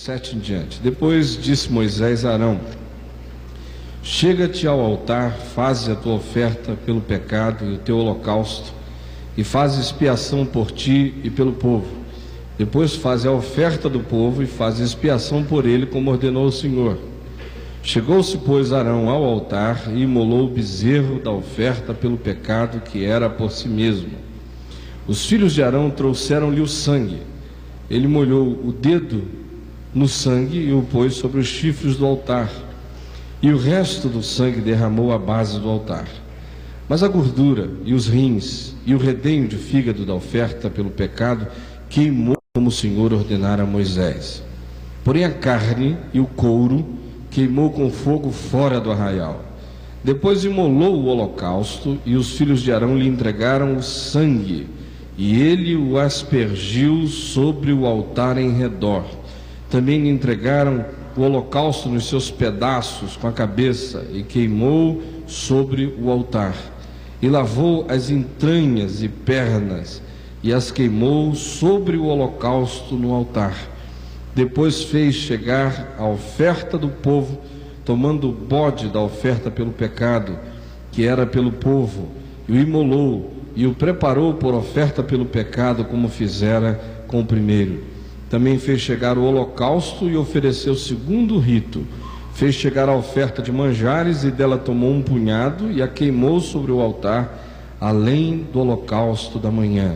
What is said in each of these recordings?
7 em diante. Depois disse Moisés a Arão: chega-te ao altar, faze a tua oferta pelo pecado e o teu holocausto, e faz expiação por ti e pelo povo. Depois faze a oferta do povo e faz expiação por ele, como ordenou o Senhor. Chegou-se, pois, Arão ao altar e imolou o bezerro da oferta pelo pecado, que era por si mesmo. Os filhos de Arão trouxeram-lhe o sangue. Ele molhou o dedo no sangue e o pôs sobre os chifres do altar, e o resto do sangue derramou à base do altar. Mas a gordura e os rins e o redenho de fígado da oferta pelo pecado queimou, como o Senhor ordenara a Moisés. Porém a carne e o couro queimou com fogo fora do arraial. Depois imolou o holocausto, e os filhos de Arão lhe entregaram o sangue, e ele o aspergiu sobre o altar em redor. Também lhe entregaram o holocausto nos seus pedaços com a cabeça, e queimou sobre o altar. E lavou as entranhas e pernas, e as queimou sobre o holocausto no altar. Depois fez chegar a oferta do povo, tomando o bode da oferta pelo pecado, que era pelo povo, e o imolou, e o preparou por oferta pelo pecado, como fizera com o primeiro. Também fez chegar o holocausto e ofereceu o segundo rito. Fez chegar a oferta de manjares, e dela tomou um punhado e a queimou sobre o altar, além do holocausto da manhã.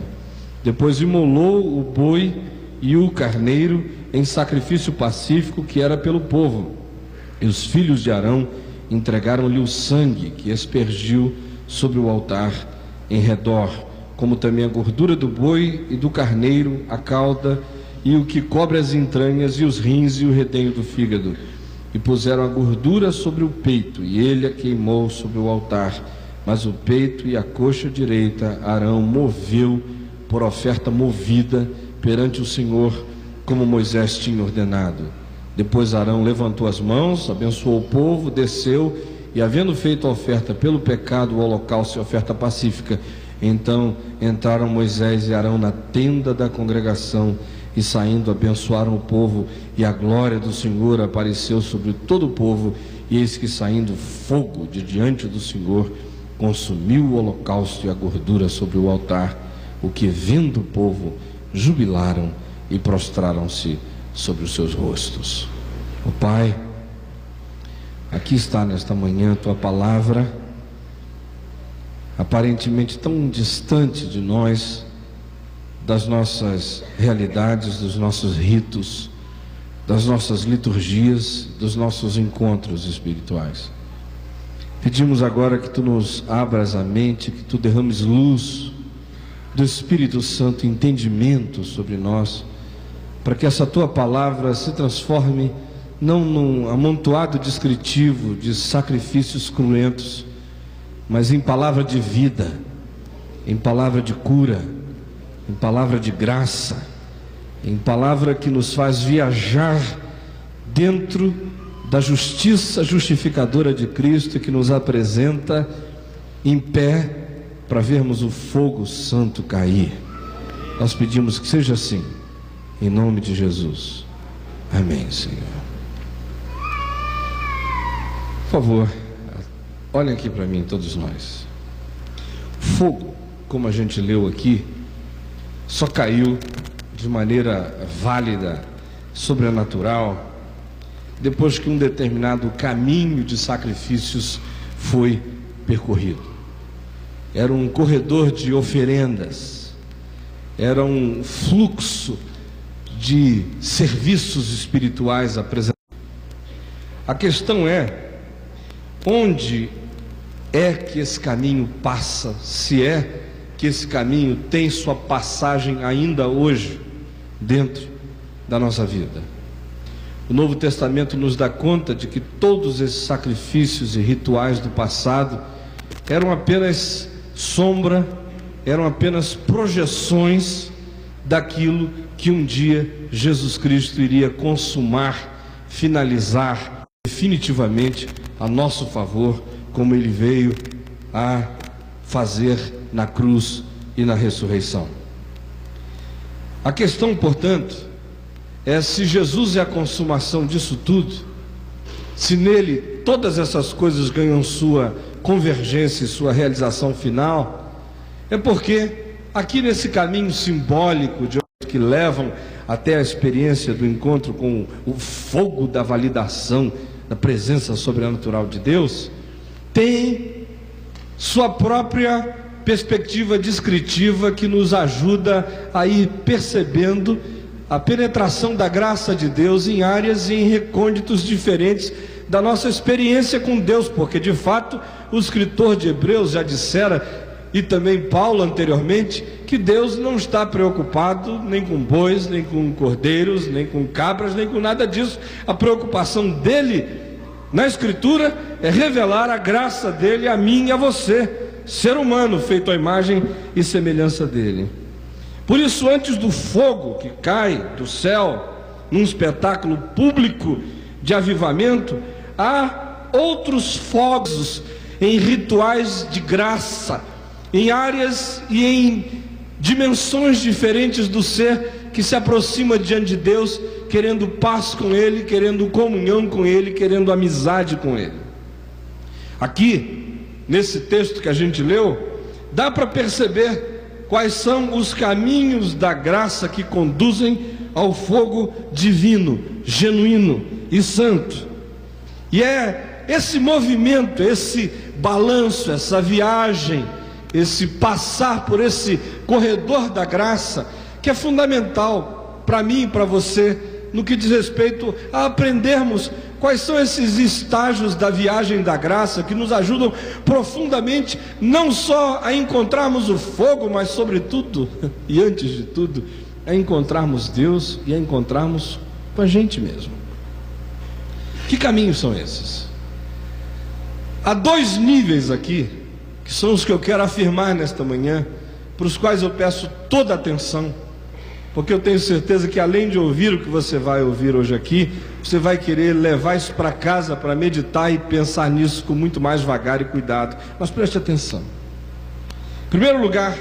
Depois imolou o boi e o carneiro em sacrifício pacífico, que era pelo povo. E os filhos de Arão entregaram-lhe o sangue, que aspergiu sobre o altar em redor, como também a gordura do boi e do carneiro, a cauda e o que cobre as entranhas, e os rins e o redenho do fígado. E puseram a gordura sobre o peito, e ele a queimou sobre o altar. Mas o peito e a coxa direita Arão moveu por oferta movida perante o Senhor, como Moisés tinha ordenado. Depois Arão levantou as mãos, abençoou o povo, desceu, e havendo feito a oferta pelo pecado, o holocausto e a oferta pacífica, então entraram Moisés e Arão na tenda da congregação, e saindo abençoaram o povo, e a glória do Senhor apareceu sobre todo o povo, e eis que saindo fogo de diante do Senhor, consumiu o holocausto e a gordura sobre o altar, o que vendo o povo, jubilaram e prostraram-se sobre os seus rostos. Ó Pai, aqui está nesta manhã tua palavra, aparentemente tão distante de nós, das nossas realidades, dos nossos ritos, das nossas liturgias, dos nossos encontros espirituais. Pedimos agora que tu nos abras a mente, que tu derrames luz do Espírito Santo, entendimento sobre nós, para que essa tua palavra se transforme não num amontoado descritivo de sacrifícios cruentos, mas em palavra de vida, em palavra de cura, em palavra de graça, em palavra que nos faz viajar dentro da justiça justificadora de Cristo, e que nos apresenta em pé para vermos o fogo santo cair. Nós pedimos que seja assim, em nome de Jesus. Amém, Senhor. Por favor, olhem aqui para mim, todos nós. Fogo, como a gente leu aqui, só caiu de maneira válida, sobrenatural, depois que um determinado caminho de sacrifícios foi percorrido. Era um corredor de oferendas, era um fluxo de serviços espirituais apresentados. A questão é, onde é que esse caminho passa, se é que esse caminho tem sua passagem ainda hoje dentro da nossa vida. O Novo Testamento nos dá conta de que todos esses sacrifícios e rituais do passado eram apenas sombra, eram apenas projeções daquilo que um dia Jesus Cristo iria consumar, finalizar definitivamente a nosso favor, como ele veio a fazer na cruz e na ressurreição. A questão, portanto, se Jesus é a consumação disso tudo, se nele todas essas coisas ganham sua convergência e sua realização final, é porque aqui nesse caminho simbólico que levam até a experiência do encontro com o fogo da validação da presença sobrenatural de Deus, tem sua própria perspectiva descritiva que nos ajuda a ir percebendo a penetração da graça de Deus em áreas e em recônditos diferentes da nossa experiência com Deus, porque de fato o escritor de Hebreus já dissera, e também Paulo anteriormente, que Deus não está preocupado nem com bois, nem com cordeiros, nem com cabras, nem com nada disso. A preocupação dele na escritura é revelar a graça dele a mim e a você, ser humano feito à imagem e semelhança dele. Por isso, antes do fogo que cai do céu num espetáculo público de avivamento, há outros fogos em rituais de graça, em áreas e em dimensões diferentes do ser que se aproxima diante de Deus, querendo paz com Ele, querendo comunhão com Ele, querendo amizade com Ele. Aqui, nesse texto que a gente leu, dá para perceber quais são os caminhos da graça que conduzem ao fogo divino, genuíno e santo. E é esse movimento, esse balanço, essa viagem, esse passar por esse corredor da graça, que é fundamental para mim e para você, no que diz respeito a aprendermos quais são esses estágios da viagem da graça que nos ajudam profundamente, não só a encontrarmos o fogo, mas sobretudo, e antes de tudo, a encontrarmos Deus e a encontrarmos com a gente mesmo. Que caminhos são esses? Há dois níveis aqui, que são os que eu quero afirmar nesta manhã, para os quais eu peço toda a atenção, porque eu tenho certeza que além de ouvir o que você vai ouvir hoje aqui, você vai querer levar isso para casa para meditar e pensar nisso com muito mais vagar e cuidado. Mas preste atenção. Em primeiro lugar,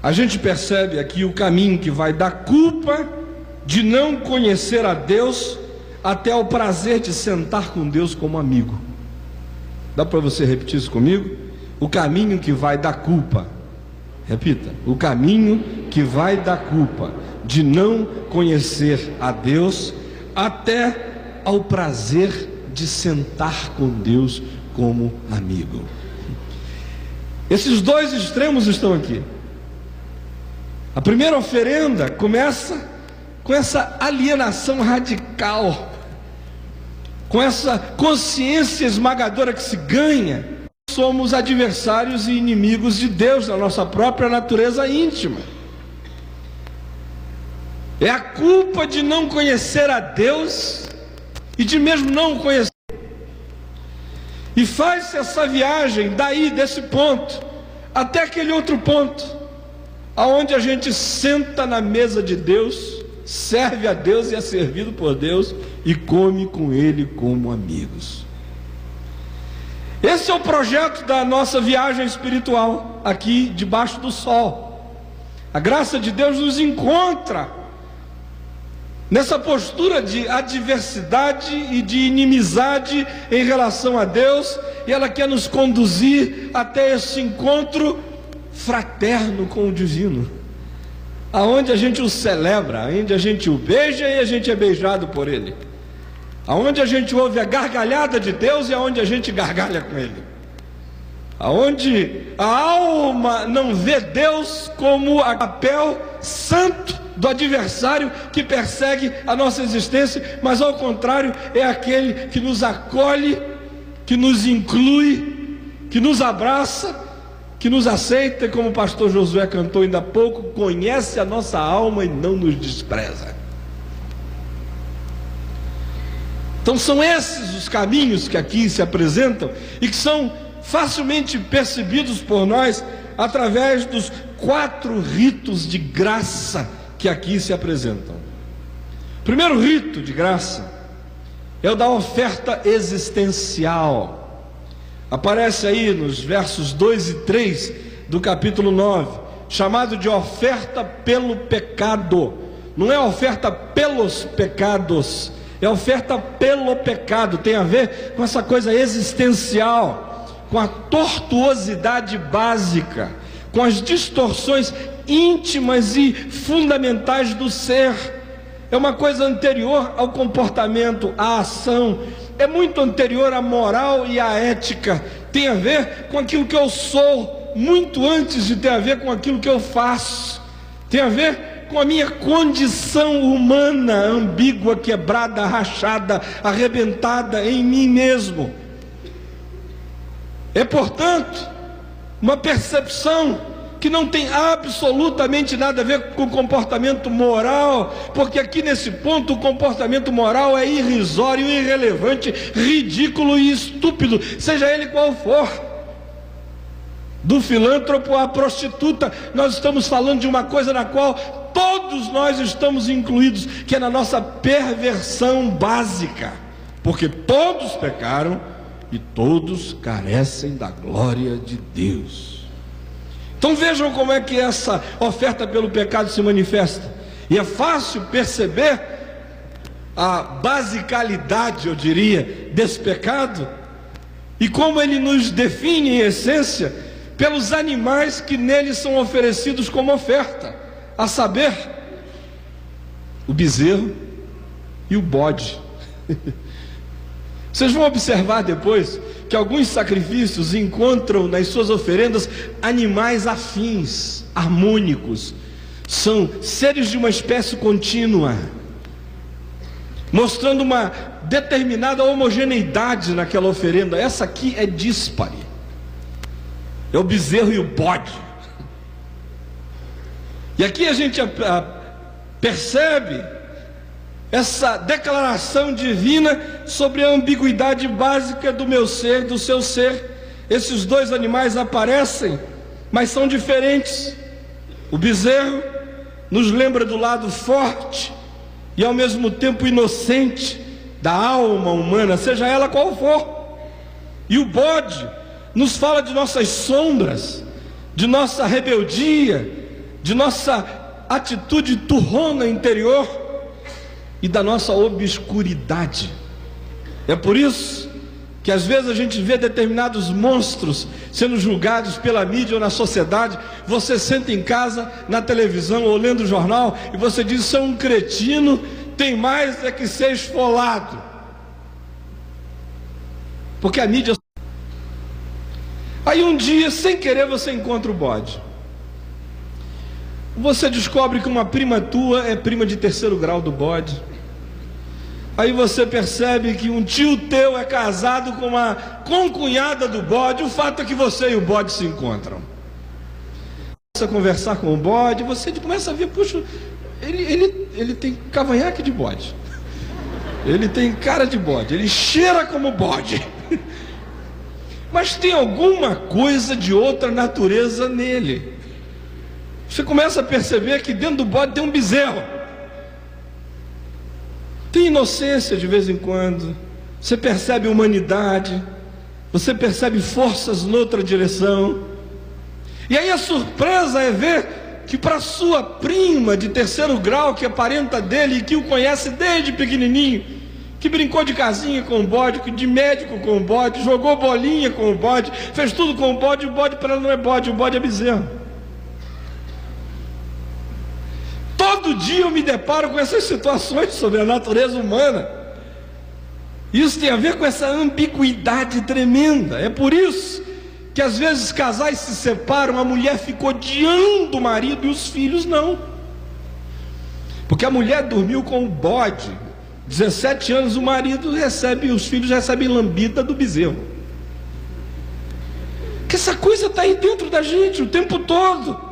a gente percebe aqui o caminho que vai da culpa de não conhecer a Deus até o prazer de sentar com Deus como amigo. Dá para você repetir isso comigo? O caminho que vai da culpa, repita, o caminho que vai da culpa de não conhecer a Deus até ao prazer de sentar com Deus como amigo. Esses dois extremos estão aqui. A primeira oferenda começa com essa alienação radical, com essa consciência esmagadora que se ganha. Somos adversários e inimigos de Deus na nossa própria natureza íntima. É a culpa de não conhecer a Deus e de mesmo não o conhecer. E faz-se essa viagem daí, desse ponto, até aquele outro ponto, aonde a gente senta na mesa de Deus, serve a Deus e é servido por Deus e come com Ele como amigos. Esse é o projeto da nossa viagem espiritual aqui debaixo do sol. A graça de Deus nos encontra nessa postura de adversidade e de inimizade em relação a Deus, e ela quer nos conduzir até esse encontro fraterno com o divino, aonde a gente o celebra, aonde a gente o beija e a gente é beijado por Ele, aonde a gente ouve a gargalhada de Deus e aonde a gente gargalha com Ele, aonde a alma não vê Deus como a papel santo do adversário que persegue a nossa existência, mas ao contrário, é aquele que nos acolhe, que nos inclui, que nos abraça, que nos aceita, como o pastor Josué cantou ainda há pouco, conhece a nossa alma e não nos despreza. Então são esses os caminhos que aqui se apresentam e que são facilmente percebidos por nós através dos 4 ritos de graça que aqui se apresentam. O primeiro rito de graça é o da oferta existencial. Aparece aí nos versos 2 e 3 do capítulo 9, chamado de oferta pelo pecado. não é oferta pelos pecados, é oferta pelo pecado. Tem a ver com essa coisa existencial, com a tortuosidade básica, com as distorções íntimas e fundamentais do ser. É uma coisa anterior ao comportamento, à ação, é muito anterior à moral e à ética. Tem a ver com aquilo que eu sou, muito antes de ter a ver com aquilo que eu faço. Tem a ver com a minha condição humana, ambígua, quebrada, rachada, arrebentada em mim mesmo. É, portanto, uma percepção que não tem absolutamente nada a ver com comportamento moral, porque aqui nesse ponto o comportamento moral é irrisório, irrelevante, ridículo e estúpido, seja ele qual for. Do filântropo à prostituta, nós estamos falando de uma coisa na qual todos nós estamos incluídos, que é na nossa perversão básica, porque todos pecaram e todos carecem da glória de Deus. Então vejam como é que essa oferta pelo pecado se manifesta. E é fácil perceber a basicalidade, eu diria, desse pecado, e como ele nos define em essência pelos animais que nele são oferecidos como oferta, a saber, o bezerro e o bode. Vocês vão observar depois que alguns sacrifícios encontram nas suas oferendas animais afins, harmônicos, são seres de uma espécie contínua, mostrando uma determinada homogeneidade naquela oferenda. Essa aqui é díspare, é o bezerro e o bode. E aqui a gente percebe essa declaração divina sobre a ambiguidade básica do meu ser, do seu ser. Esses dois animais aparecem, mas são diferentes. O bezerro nos lembra do lado forte e ao mesmo tempo inocente da alma humana, seja ela qual for. E o bode nos fala de nossas sombras, de nossa rebeldia, de nossa atitude turrona interior e da nossa obscuridade. É por isso que às vezes a gente vê determinados monstros sendo julgados pela mídia ou na sociedade. Você senta em casa, na televisão ou lendo o jornal e você diz: isso é um cretino, tem mais é que ser esfolado. Porque a mídia... Aí um dia, sem querer, você encontra o bode. Você descobre que uma prima tua é prima de terceiro grau do bode. Aí você percebe que um tio teu é casado com uma concunhada do bode. O fato é que você e o bode se encontram. Começa a conversar com o bode, você começa a ver, puxa, ele tem cavanhaque de bode, ele tem cara de bode, ele cheira como bode, mas tem alguma coisa de outra natureza nele. Você começa a perceber que dentro do bode tem um bezerro, tem inocência de vez em quando, você percebe humanidade, você percebe forças noutra direção. E aí a surpresa é ver que para sua prima de terceiro grau, que é parenta dele e que o conhece desde pequenininho, que brincou de casinha com o bode, de médico com o bode, jogou bolinha com o bode, fez tudo com o bode para ela não é bode, o bode é bezerro. Todo dia eu me deparo com essas situações sobre a natureza humana. Isso tem a ver com essa ambiguidade tremenda. É por isso que às vezes casais se separam, a mulher fica odiando o marido e os filhos não. Porque a mulher dormiu com o bode, 17 anos o marido recebe, os filhos recebem lambida do bezerro. Que essa coisa está aí dentro da gente o tempo todo.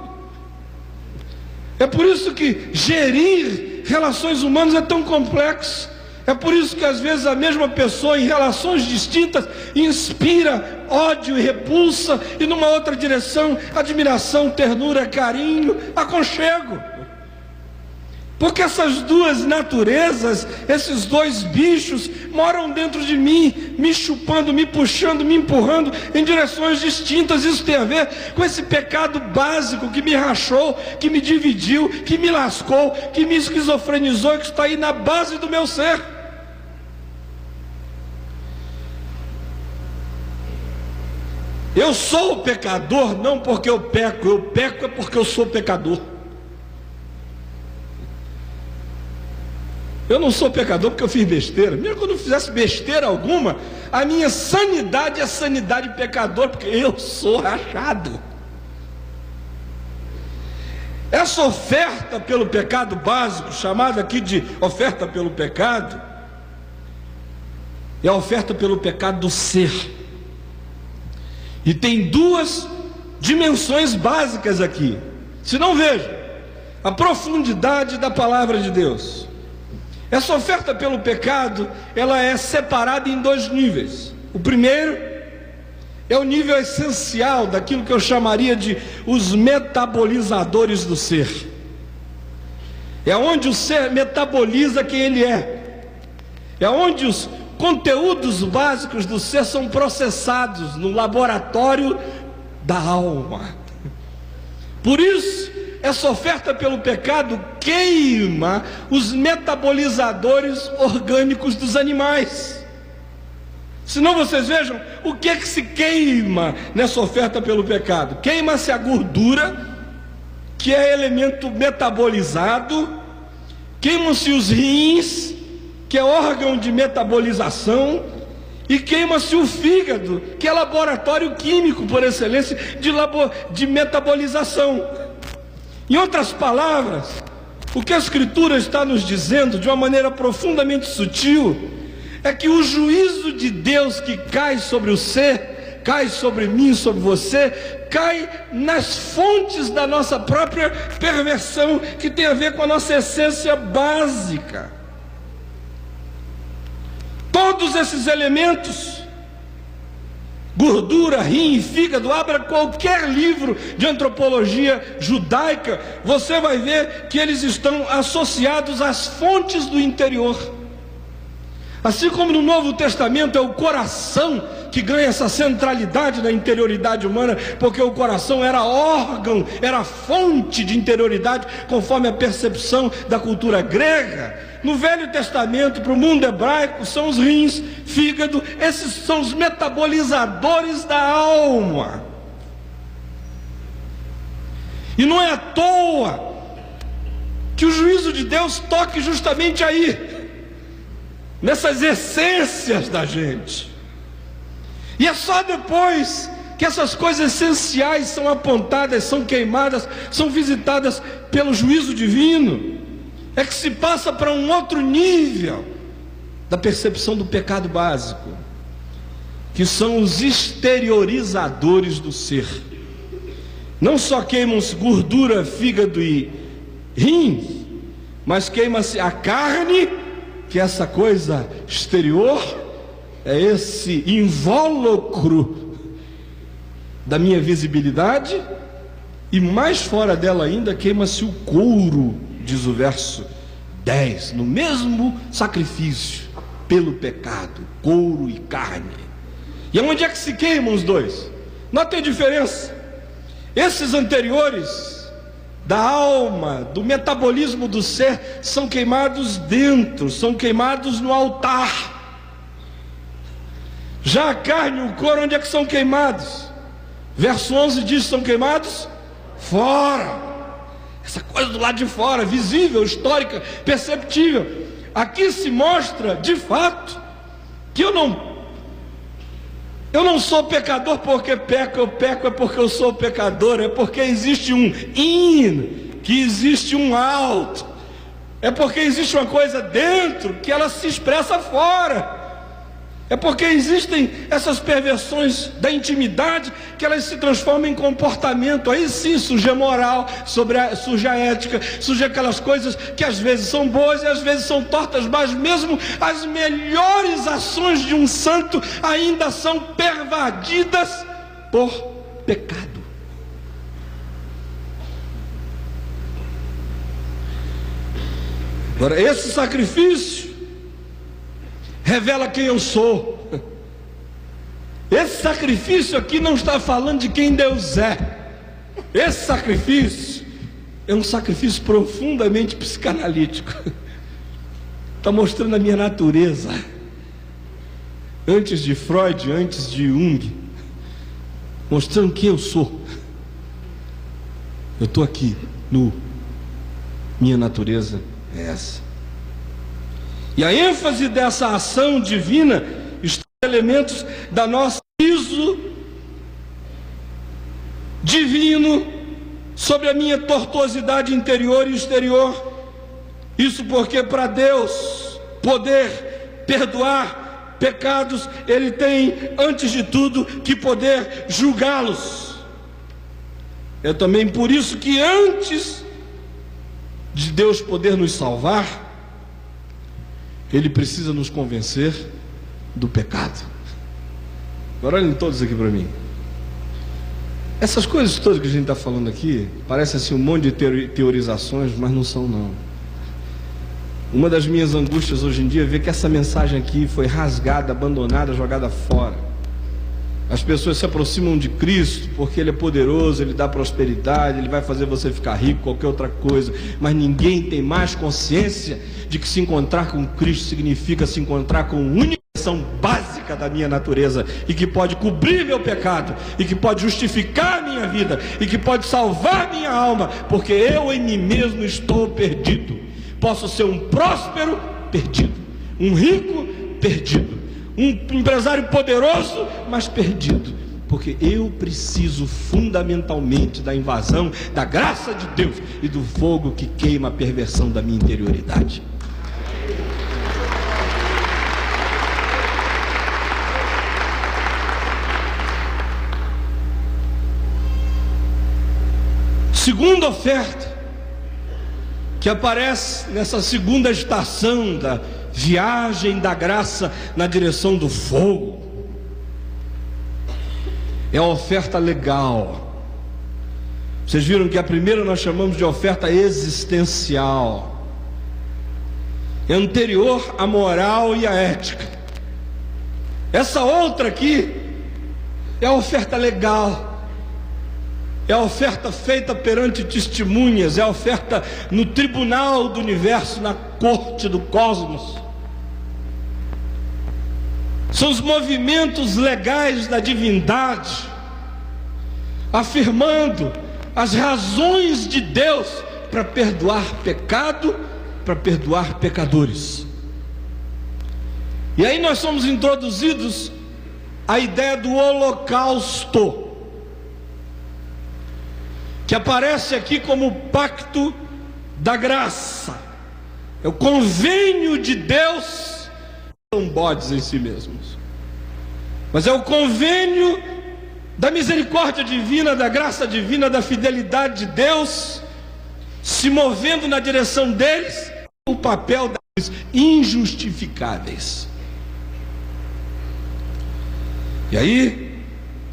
É por isso que gerir relações humanas é tão complexo. É por isso que às vezes a mesma pessoa em relações distintas inspira ódio e repulsa, e numa outra direção admiração, ternura, carinho, aconchego. Porque essas duas naturezas, esses dois bichos, moram dentro de mim, me chupando, me puxando, me empurrando em direções distintas. Isso tem a ver com esse pecado básico que me rachou, que me dividiu, que me lascou, que me esquizofrenizou e que está aí na base do meu ser. Eu sou pecador não porque eu peco é porque eu sou pecador. Eu não sou pecador porque eu fiz besteira. Mesmo quando eu fizesse besteira alguma, a minha sanidade é sanidade pecador, porque eu sou rachado. Essa oferta pelo pecado básico, chamada aqui de oferta pelo pecado, é a oferta pelo pecado do ser. E tem duas dimensões básicas aqui. Se não, veja a profundidade da palavra de Deus. Essa oferta pelo pecado, ela é separada em dois níveis. O primeiro é o nível essencial daquilo que eu chamaria de os metabolizadores do ser. É onde o ser metaboliza quem ele é. É onde os conteúdos básicos do ser são processados no laboratório da alma. Por isso, essa oferta pelo pecado queima os metabolizadores orgânicos dos animais. Senão vocês vejam o que é que se queima nessa oferta pelo pecado. Queima-se a gordura, que é elemento metabolizado. Queimam-se os rins, que é órgão de metabolização. E queima-se o fígado, que é laboratório químico por excelência de metabolização. Em outras palavras, o que a Escritura está nos dizendo de uma maneira profundamente sutil é que o juízo de Deus que cai sobre o ser, cai sobre mim, sobre você, cai nas fontes da nossa própria perversão, que tem a ver com a nossa essência básica. Todos esses elementos, gordura, rim e fígado, abra qualquer livro de antropologia judaica, você vai ver que eles estão associados às fontes do interior. Assim como no Novo Testamento é o coração que ganha essa centralidade na interioridade humana, porque o coração era órgão, era fonte de interioridade, conforme a percepção da cultura grega. No Velho Testamento, para o mundo hebraico, são os rins, fígado, esses são os metabolizadores da alma. E não é à toa que o juízo de Deus toque justamente aí, nessas essências da gente. E é só depois que essas coisas essenciais são apontadas, são queimadas, são visitadas pelo juízo divino, é que se passa para um outro nível da percepção do pecado básico, que são os exteriorizadores do ser. Não só queimam-se gordura, fígado e rins, mas queima-se a carne, que é essa coisa exterior, é esse invólucro da minha visibilidade, e mais fora dela ainda queima-se o couro, diz o verso 10, no mesmo sacrifício pelo pecado, couro e carne. E onde é que se queimam os dois? Notem a diferença. Esses anteriores da alma, do metabolismo do ser, são queimados dentro, são queimados no altar. Já a carne e o couro, onde é que são queimados? Verso 11 diz: são queimados fora. Essa coisa do lado de fora, visível, histórica, perceptível. Aqui se mostra, de fato, que eu não sou pecador porque peco, eu peco é porque eu sou pecador, é porque existe um in, que existe um out, é porque existe uma coisa dentro que ela se expressa fora, é porque existem essas perversões da intimidade que elas se transformam em comportamento. Aí sim surge a moral, surge a ética, surge aquelas coisas que às vezes são boas e às vezes são tortas, mas mesmo as melhores ações de um santo ainda são pervadidas por pecado. Agora, esse sacrifício revela quem eu sou. Esse sacrifício aqui não está falando de quem Deus é. Esse sacrifício é um sacrifício profundamente psicanalítico. Está mostrando a minha natureza. Antes de Freud, antes de Jung, mostrando quem eu sou. Eu estou aqui, nu. Minha natureza é essa. E a ênfase dessa ação divina está em elementos da nossa juízo divino sobre a minha tortuosidade interior e exterior. Isso porque para Deus poder perdoar pecados, Ele tem, antes de tudo, que poder julgá-los. É também por isso que antes de Deus poder nos salvar, Ele precisa nos convencer do pecado. Agora olhem todos aqui para mim. Essas coisas todas que a gente está falando aqui, parece assim um monte de teorizações, mas não são não. Uma das minhas angústias hoje em dia é ver que essa mensagem aqui foi rasgada, abandonada, jogada fora. As pessoas se aproximam de Cristo porque Ele é poderoso, Ele dá prosperidade, Ele vai fazer você ficar rico, qualquer outra coisa. Mas ninguém tem mais consciência de que se encontrar com Cristo significa se encontrar com a única lição básica da minha natureza, e que pode cobrir meu pecado, e que pode justificar a minha vida, e que pode salvar minha alma, porque eu em mim mesmo estou perdido. Posso ser um próspero perdido, um rico perdido, um empresário poderoso, mas perdido, porque eu preciso fundamentalmente da invasão da graça de Deus e do fogo que queima a perversão da minha interioridade. Segunda oferta que aparece nessa segunda estação da viagem da graça na direção do fogo é a oferta legal. Vocês viram que a primeira nós chamamos de oferta existencial, é anterior à moral e à ética. Essa outra aqui é a oferta legal, é a oferta feita perante testemunhas, é a oferta no tribunal do universo, na corte do cosmos. São os movimentos legais da divindade, afirmando as razões de Deus para perdoar pecado, para perdoar pecadores. E aí nós somos introduzidos à ideia do holocausto, que aparece aqui como o pacto da graça. É o convênio de Deus, não são bodes em si mesmos, mas é o convênio da misericórdia divina, da graça divina, da fidelidade de Deus, se movendo na direção deles, o papel das injustificáveis. E aí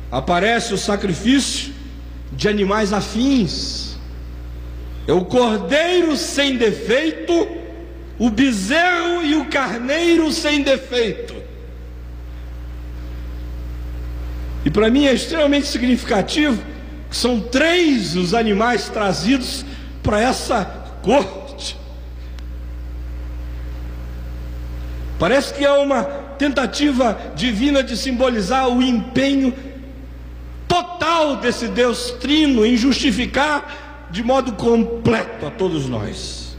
aparece o sacrifício de animais afins. É o cordeiro sem defeito, o bezerro e o carneiro sem defeito. E para mim é extremamente significativo que são 3 os animais trazidos para essa corte. Parece que é uma tentativa divina de simbolizar o empenho total desse Deus trino em justificar de modo completo a todos nós.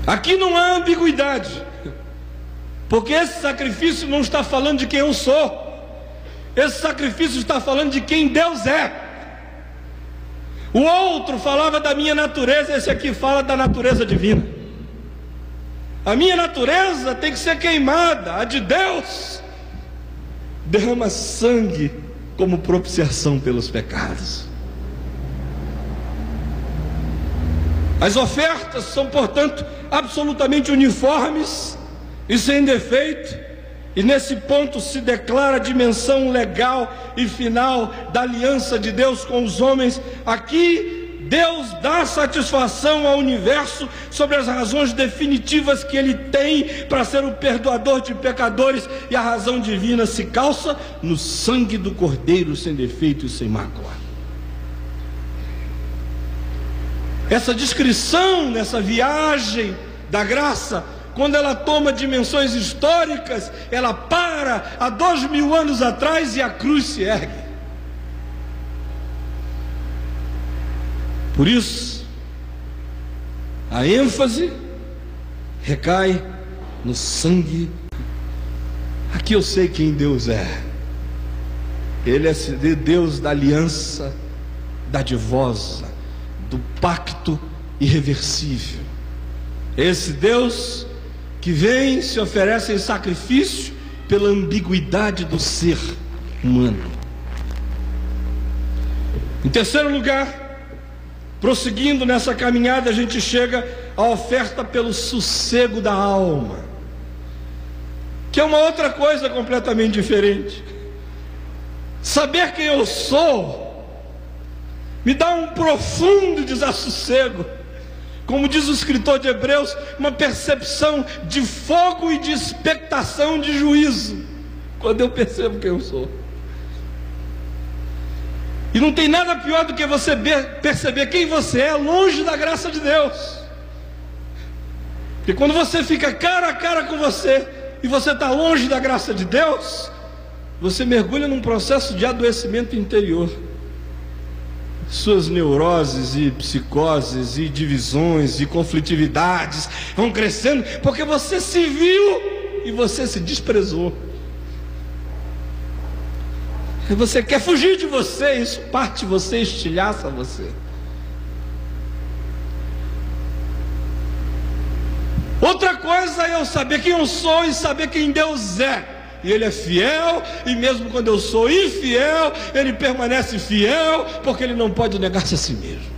Aqui não há ambiguidade, porque esse sacrifício não está falando de quem eu sou, esse sacrifício está falando de quem Deus é. O outro falava da minha natureza, esse aqui fala da natureza divina. A minha natureza tem que ser queimada, a de Deus derrama sangue como propiciação pelos pecados. As ofertas são, portanto, absolutamente uniformes e sem defeito, e nesse ponto se declara a dimensão legal e final da aliança de Deus com os homens. Aqui Deus dá satisfação ao universo sobre as razões definitivas que Ele tem para ser o perdoador de pecadores, e a razão divina se calça no sangue do Cordeiro sem defeito e sem mácula. Essa descrição nessa viagem da graça, quando ela toma dimensões históricas, ela para há 2000 anos atrás e a cruz se ergue. Por isso, a ênfase recai no sangue. Aqui eu sei quem Deus é. Ele é Deus da aliança dadivosa, do pacto irreversível. Esse Deus que vem e se oferece em sacrifício pela ambiguidade do ser humano. Em terceiro lugar, prosseguindo nessa caminhada, a gente chega à oferta pelo sossego da alma, que é uma outra coisa completamente diferente. Saber quem eu sou me dá um profundo desassossego, como diz o escritor de Hebreus, uma percepção de fogo e de expectação de juízo, quando eu percebo quem eu sou. E não tem nada pior do que você perceber quem você é longe da graça de Deus. Porque quando você fica cara a cara com você e você está longe da graça de Deus, você mergulha num processo de adoecimento interior. Suas neuroses e psicoses e divisões e conflitividades vão crescendo porque você se viu e você se desprezou. Você quer fugir de você, isso parte de você, estilhaça você. Outra coisa é eu saber quem eu sou e saber quem Deus é. E Ele é fiel, e mesmo quando eu sou infiel, Ele permanece fiel, porque Ele não pode negar-se a si mesmo.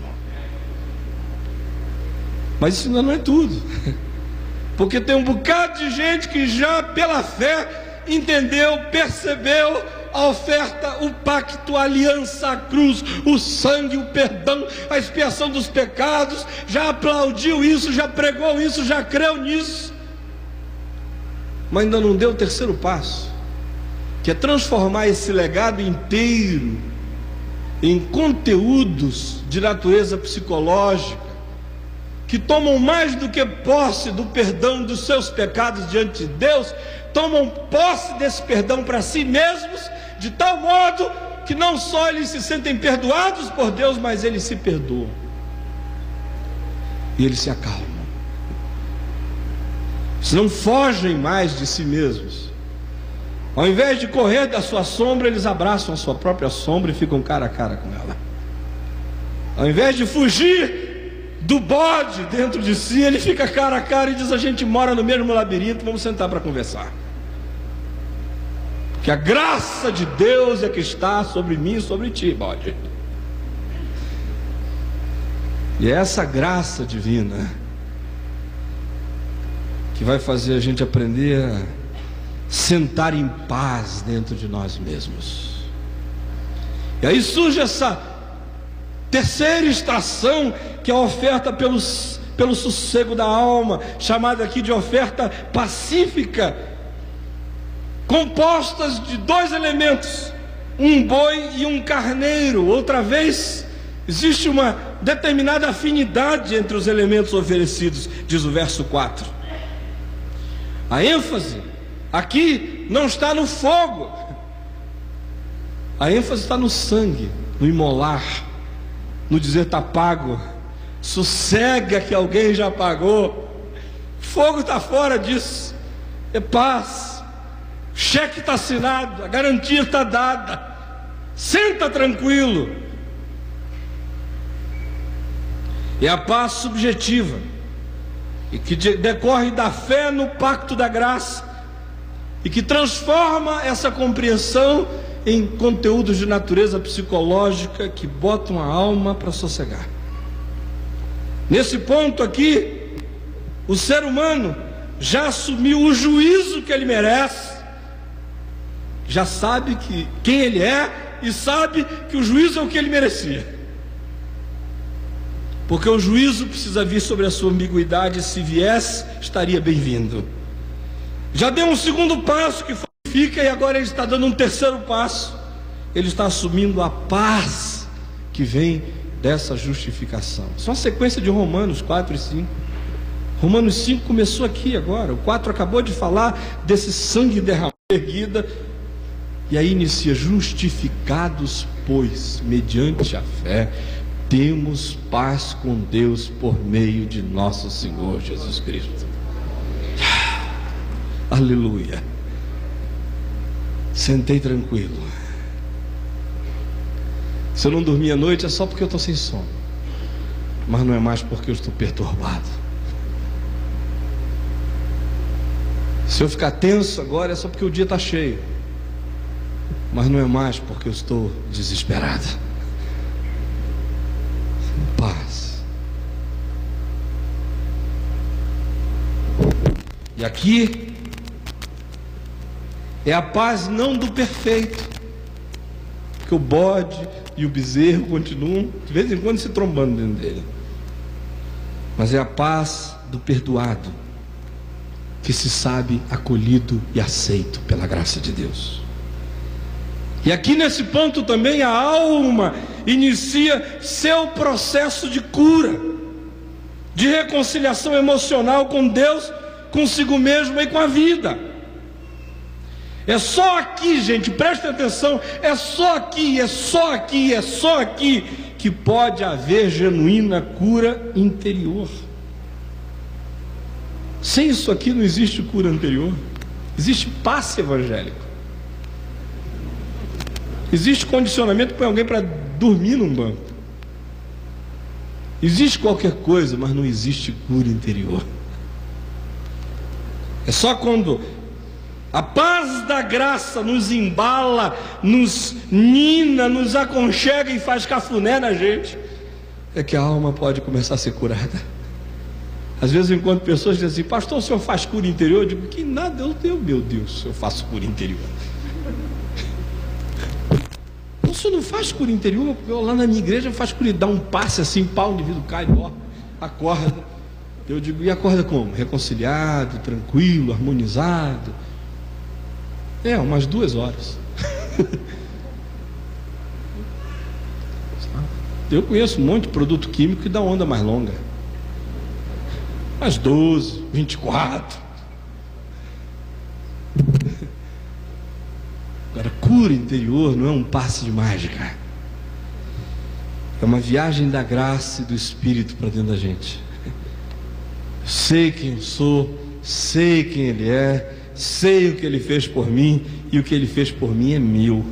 Mas isso ainda não é tudo, porque tem um bocado de gente que já pela fé entendeu, percebeu a oferta, o pacto, a aliança, a cruz, o sangue, o perdão, a expiação dos pecados, já aplaudiu isso, já pregou isso, já creu nisso, mas ainda não deu o terceiro passo, que é transformar esse legado inteiro em conteúdos de natureza psicológica, que tomam mais do que posse do perdão dos seus pecados diante de Deus, tomam posse desse perdão para si mesmos, de tal modo que não só eles se sentem perdoados por Deus, mas eles se perdoam e eles se acalmam. Eles não fogem mais de si mesmos. Ao invés de correr da sua sombra, eles abraçam a sua própria sombra e ficam cara a cara com ela. Ao invés de fugir do bode dentro de si, ele fica cara a cara e diz: a gente mora no mesmo labirinto, vamos sentar para conversar. Que a graça de Deus é que está sobre mim e sobre ti, bode. E é essa graça divina que vai fazer a gente aprender a sentar em paz dentro de nós mesmos. E aí surge essa terceira estação, que é a oferta pelo sossego da alma, chamada aqui de oferta pacífica, compostas de dois elementos, um boi e um carneiro. Outra vez, existe uma determinada afinidade entre os elementos oferecidos, diz o verso 4. A ênfase aqui não está no fogo, a ênfase está no sangue, no imolar, no dizer está pago, sossega que alguém já pagou, fogo está fora disso, é paz, o cheque está assinado, a garantia está dada, senta tranquilo. É a paz subjetiva, e que decorre da fé no pacto da graça, e que transforma essa compreensão em conteúdos de natureza psicológica que botam a alma para sossegar. Nesse ponto aqui, o ser humano já assumiu o juízo que ele merece, já sabe quem ele é e sabe que o juízo é o que ele merecia. porque o juízo precisa vir sobre a sua ambiguidade. Se viesse, estaria bem-vindo. Já deu um segundo passo que fica, e agora ele está dando um terceiro passo. Ele está assumindo a paz que vem dessa justificação. Isso é uma sequência de Romanos 4 e 5. Romanos 5 começou aqui agora. O 4 acabou de falar desse sangue derramado, erguida. E aí inicia: justificados, pois, mediante a fé, temos paz com Deus por meio de nosso Senhor Jesus Cristo. Aleluia. Sentei tranquilo. Se eu não dormir à noite é só porque eu estou sem sono, mas não é mais porque eu estou perturbado. Se eu ficar tenso agora é só porque o dia está cheio, mas não é mais porque eu estou desesperado. Paz. E aqui é a paz não do perfeito, porque o bode e o bezerro continuam de vez em quando se trombando dentro dele, mas é a paz do perdoado, que se sabe acolhido e aceito pela graça de Deus. E aqui nesse ponto também a alma inicia seu processo de cura, de reconciliação emocional com Deus, consigo mesmo e com a vida. É só aqui, gente, prestem atenção, é só aqui, é só aqui, é só aqui que pode haver genuína cura interior. Sem isso aqui não existe cura anterior. Existe passe evangélico. Existe condicionamento para alguém para dormir num banco. Existe qualquer coisa, mas não existe cura interior. É só quando a paz da graça nos embala, nos nina, nos aconchega e faz cafuné na gente, é que a alma pode começar a ser curada. Às vezes eu encontro pessoas que dizem assim: pastor, o senhor faz cura interior? Eu digo: que nada, meu Deus, eu faço cura interior. O senhor não faz cura interior? Eu lá na minha igreja faço cura, dá um passe assim, pau, o indivíduo cai, dorme, acorda. Eu digo: e acorda como? Reconciliado, tranquilo, harmonizado. Umas 2 horas. Eu conheço um monte de produto químico que dá onda mais longa, umas 12, 24. Agora, cura interior não é um passe de mágica, é uma viagem da graça e do Espírito para dentro da gente. Sei quem eu sou, sei quem Ele é, sei o que Ele fez por mim, e o que Ele fez por mim é meu.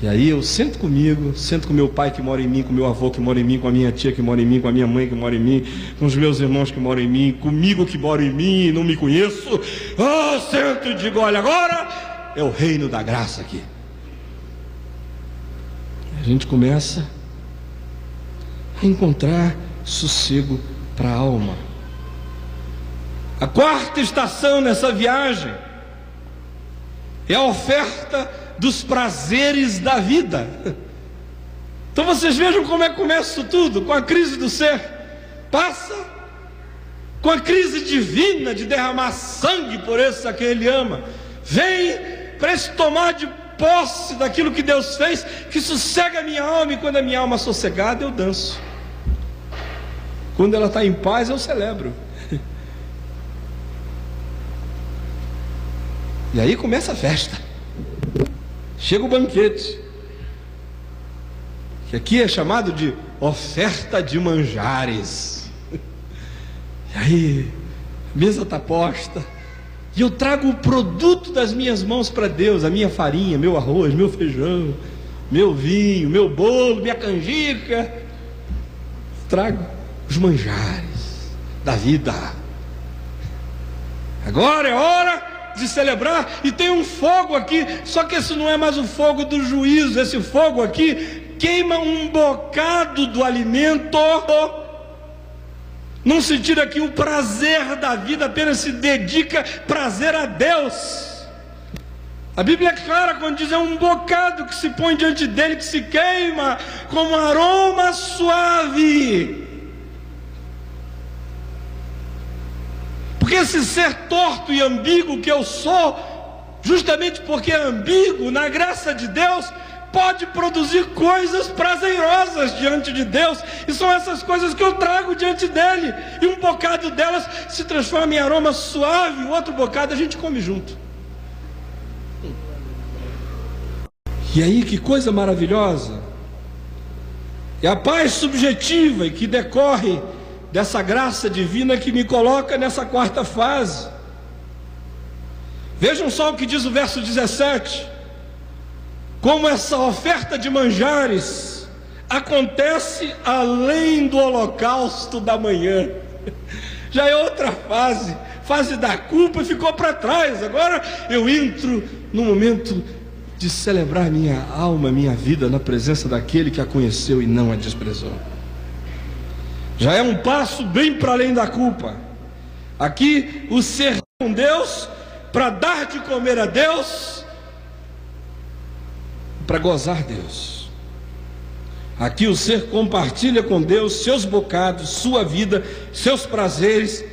E aí eu sento comigo, sento com meu pai que mora em mim, com meu avô que mora em mim, com a minha tia que mora em mim, com a minha mãe que mora em mim, com os meus irmãos que moram em mim, comigo que mora em mim e não me conheço. Sento e digo: olha, agora é o reino da graça aqui. A gente começa a encontrar sossego para a alma. A quarta estação nessa viagem é a oferta dos prazeres da vida. Então vocês vejam como é que começa isso tudo, com a crise do ser. Passa com a crise divina de derramar sangue por esse a quem Ele ama. Vem para esse tomar de posse daquilo que Deus fez, que sossega a minha alma, e quando a minha alma sossegada eu danço. Quando ela está em paz eu celebro. E aí começa a festa. Chega o banquete, que aqui é chamado de oferta de manjares. E aí a mesa está posta, e eu trago o produto das minhas mãos para Deus: a minha farinha, meu arroz, meu feijão, meu vinho, meu bolo, minha canjica. Trago os manjares da vida. Agora é hora de celebrar, e tem um fogo aqui, só que esse não é mais o fogo do juízo. Esse fogo aqui queima um bocado do alimento. Não se tira aqui o prazer da vida, apenas se dedica prazer a Deus. A Bíblia é clara quando diz: é um bocado que se põe diante dele, que se queima como aroma suave. Porque esse ser torto e ambíguo que eu sou, justamente porque é ambíguo, na graça de Deus, pode produzir coisas prazerosas diante de Deus, e são essas coisas que eu trago diante dele, e um bocado delas se transforma em aroma suave, o outro bocado a gente come junto. E aí, que coisa maravilhosa, é a paz subjetiva e que decorre dessa graça divina que me coloca nessa quarta fase. Vejam só o que diz o verso 17: como essa oferta de manjares acontece além do holocausto da manhã. Já é outra fase da culpa ficou para trás. Agora eu entro no momento de celebrar minha alma, minha vida na presença daquele que a conheceu e não a desprezou. Já é um passo bem para além da culpa. Aqui o ser com Deus, para dar de comer a Deus, para gozar Deus. Aqui o ser compartilha com Deus seus bocados, sua vida, seus prazeres.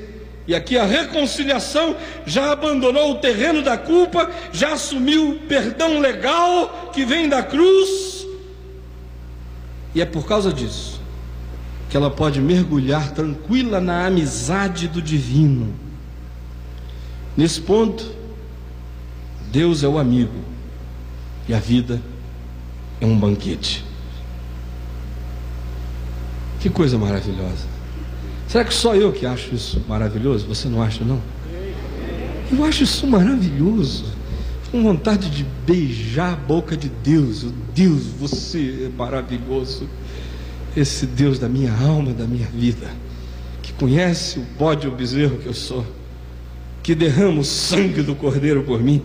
E aqui a reconciliação já abandonou o terreno da culpa, já assumiu o perdão legal que vem da cruz. E é por causa disso que ela pode mergulhar tranquila na amizade do divino. Nesse ponto, Deus é o amigo e a vida é um banquete. Que coisa maravilhosa. Será que só eu que acho isso maravilhoso? Você não acha, não? Eu acho isso maravilhoso. Com vontade de beijar a boca de Deus. Deus, você é maravilhoso. Esse Deus da minha alma, da minha vida, que conhece o bode e o bezerro que eu sou, que derrama o sangue do Cordeiro por mim,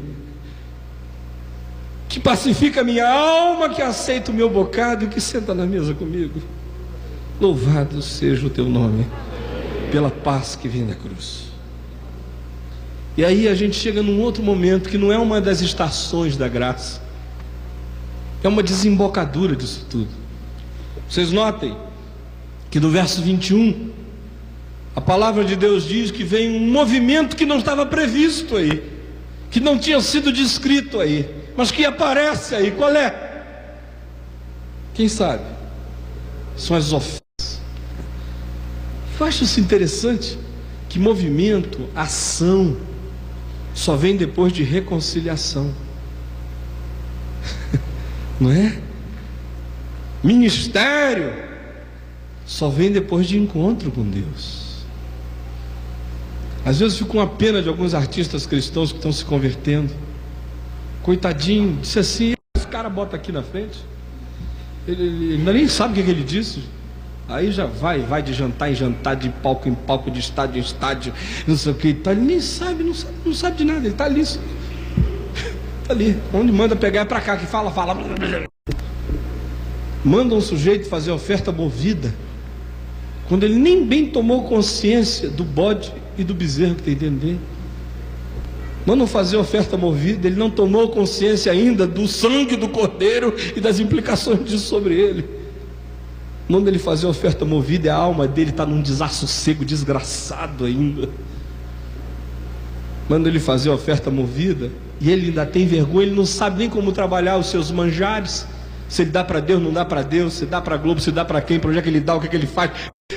que pacifica a minha alma, que aceita o meu bocado e que senta na mesa comigo. Louvado seja o teu nome, pela paz que vem da cruz. E aí a gente chega num outro momento, que não é uma das estações da graça, é uma desembocadura disso tudo. Vocês notem que no verso 21, a palavra de Deus diz que vem um movimento que não estava previsto aí, que não tinha sido descrito aí, mas que aparece aí. Qual é? Quem sabe? São as ofertas. Eu acho isso interessante, que movimento, ação, só vem depois de reconciliação. Não é? Ministério só vem depois de encontro com Deus. Às vezes eu fico com uma pena de alguns artistas cristãos que estão se convertendo. Coitadinho, disse assim, esse cara bota aqui na frente, ele ainda nem sabe o que ele disse. Aí já vai de jantar em jantar, de palco em palco, de estádio em estádio, não sei o que, tá, ele nem sabe, não sabe de nada, ele está ali, está ali, onde manda pegar é para cá, que fala. Manda um sujeito fazer oferta movida, quando ele nem bem tomou consciência do bode e do bezerro que tem dentro dele. Mandam fazer oferta movida, ele não tomou consciência ainda do sangue do Cordeiro e das implicações disso sobre ele. Manda ele fazer oferta movida, e a alma dele está num desassossego desgraçado ainda. Manda ele fazer oferta movida, e ele ainda tem vergonha, ele não sabe nem como trabalhar os seus manjares. Se ele dá para Deus, não dá para Deus, se dá para a Globo, se dá para quem, para onde é que ele dá, o que é que ele faz,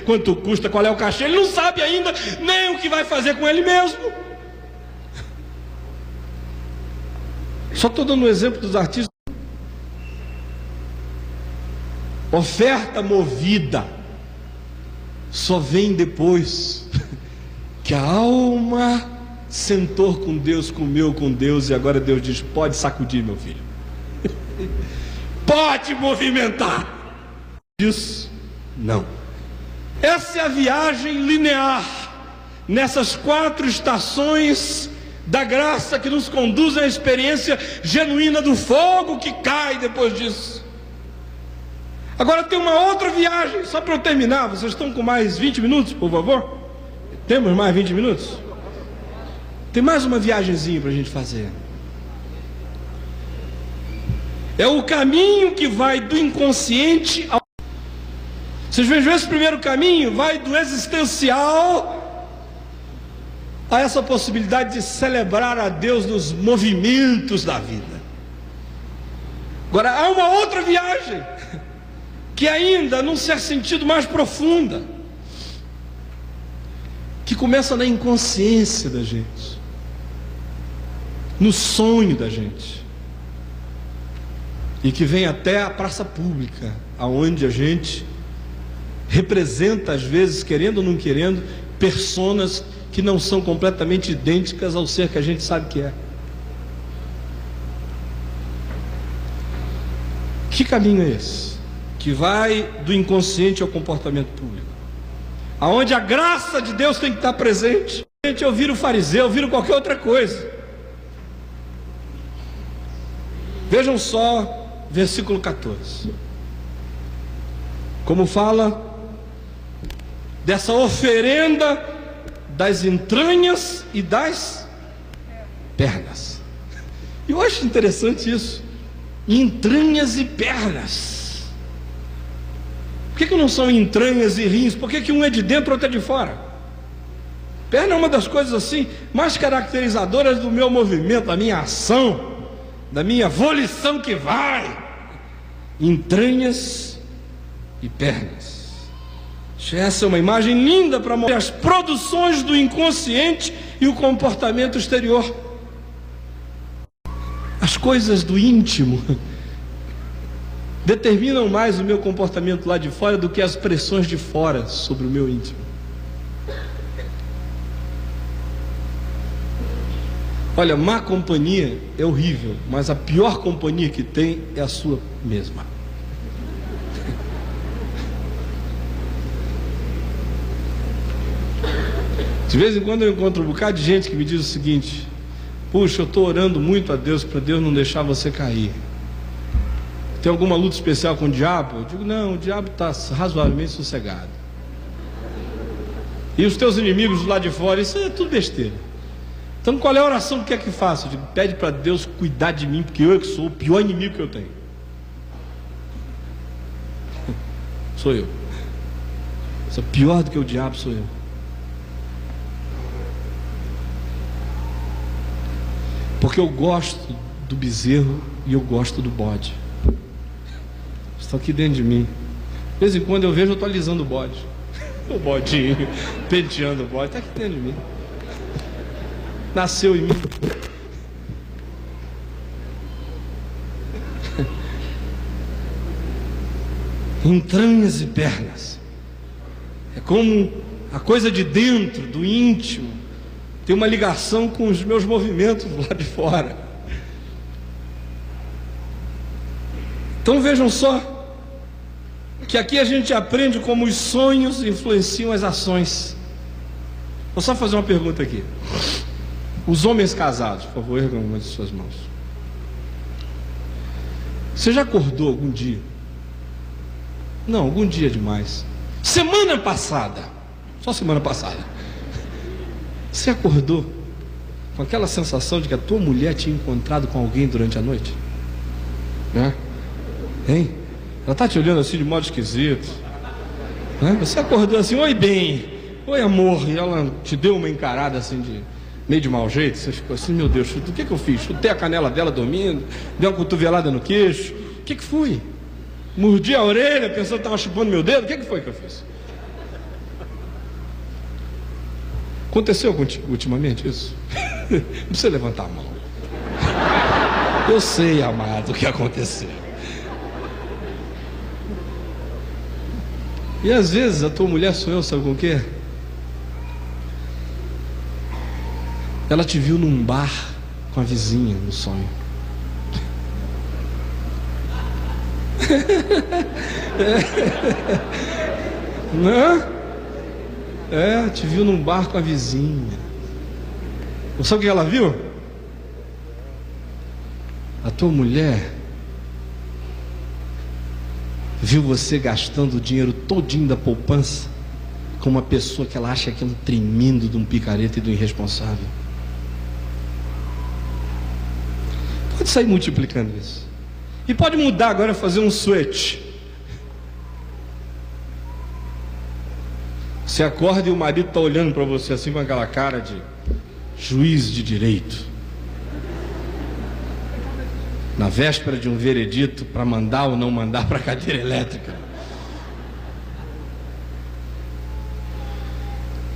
quanto custa, qual é o cachê, ele não sabe ainda nem o que vai fazer com ele mesmo. Só estou dando um exemplo dos artistas. Oferta movida só vem depois que a alma sentou com Deus, comeu com Deus, e agora Deus diz: pode sacudir, meu filho, pode movimentar. Isso não. Essa é a viagem linear nessas 4 estações da graça que nos conduz à experiência genuína do fogo que cai depois disso. Agora tem uma outra viagem, só para eu terminar. Vocês estão com mais 20 minutos, por favor? Temos mais 20 minutos? Tem mais uma viagenzinha para a gente fazer. É o caminho que vai do inconsciente ao... Vocês vejam, esse primeiro caminho vai do existencial Há essa possibilidade de celebrar a Deus nos movimentos da vida. Agora, há uma outra viagem, que ainda, num certo sentido, mais profunda, que começa na inconsciência da gente, no sonho da gente, e que vem até a praça pública, aonde a gente representa, às vezes, querendo ou não querendo, personas que não são completamente idênticas ao ser que a gente sabe que é. Que caminho é esse? Que vai do inconsciente ao comportamento público, aonde a graça de Deus tem que estar presente. Gente, eu viro fariseu, eu viro qualquer outra coisa. Vejam só, versículo 14. Como fala dessa oferenda das entranhas e das pernas. E eu acho interessante isso. Entranhas e pernas. Por que não são entranhas e rins? Por que um é de dentro e outro é de fora? Perna é uma das coisas assim mais caracterizadoras do meu movimento, da minha ação, da minha volição que vai. Entranhas e pernas. Essa é uma imagem linda para mostrar as produções do inconsciente e o comportamento exterior. As coisas do íntimo determinam mais o meu comportamento lá de fora do que as pressões de fora sobre o meu íntimo. Olha, má companhia é horrível, mas a pior companhia que tem é a sua mesma. De vez em quando eu encontro um bocado de gente que me diz o seguinte: puxa, eu estou orando muito a Deus para Deus não deixar você cair. Tem alguma luta especial com o diabo? Eu digo, não, o diabo está razoavelmente sossegado. E os teus inimigos lá de fora, isso é tudo besteira. Então qual é a oração que quer que faça? Eu digo, pede para Deus cuidar de mim, porque eu é que sou o pior inimigo que eu tenho. Sou eu. Sou pior do que o diabo, sou eu. Porque eu gosto do bezerro e eu gosto do bode. Estão aqui dentro de mim. De vez em quando eu vejo, eu estou alisando o bode. O bodinho, penteando o bode. Está aqui dentro de mim. Nasceu em mim. Entranhas e pernas. É como a coisa de dentro, do íntimo, tem uma ligação com os meus movimentos lá de fora. Então vejam só, que aqui a gente aprende como os sonhos influenciam as ações. Vou só fazer uma pergunta aqui. Os homens casados, por favor, ergam uma de suas mãos. Você já acordou algum dia? Não, algum dia demais. Semana passada, só semana passada, você acordou com aquela sensação de que a tua mulher tinha encontrado com alguém durante a noite? Né? Hein? Ela está te olhando assim de modo esquisito. Né? Você acordou assim, oi bem, oi amor, e ela te deu uma encarada assim de meio de mau jeito. Você ficou assim, meu Deus, o que eu fiz? Chutei a canela dela dormindo, dei uma cotovelada no queixo. O que foi? Mordi a orelha pensando que estava chupando meu dedo. O que foi que eu fiz? Aconteceu contigo ultimamente isso? Não precisa levantar a mão. Eu sei, amado, o que aconteceu. E às vezes a tua mulher sonhou, sabe com o quê? Ela te viu num bar com a vizinha no sonho. Não? Te viu num bar com a vizinha. Sabe o que ela viu? A tua mulher viu você gastando o dinheiro todinho da poupança com uma pessoa que ela acha que é um tremendo de um picareta e de um irresponsável. Pode sair multiplicando isso. E pode mudar agora, fazer um switch. Você acorda e o marido está olhando para você assim com aquela cara de juiz de direito, na véspera de um veredito para mandar ou não mandar para a cadeira elétrica.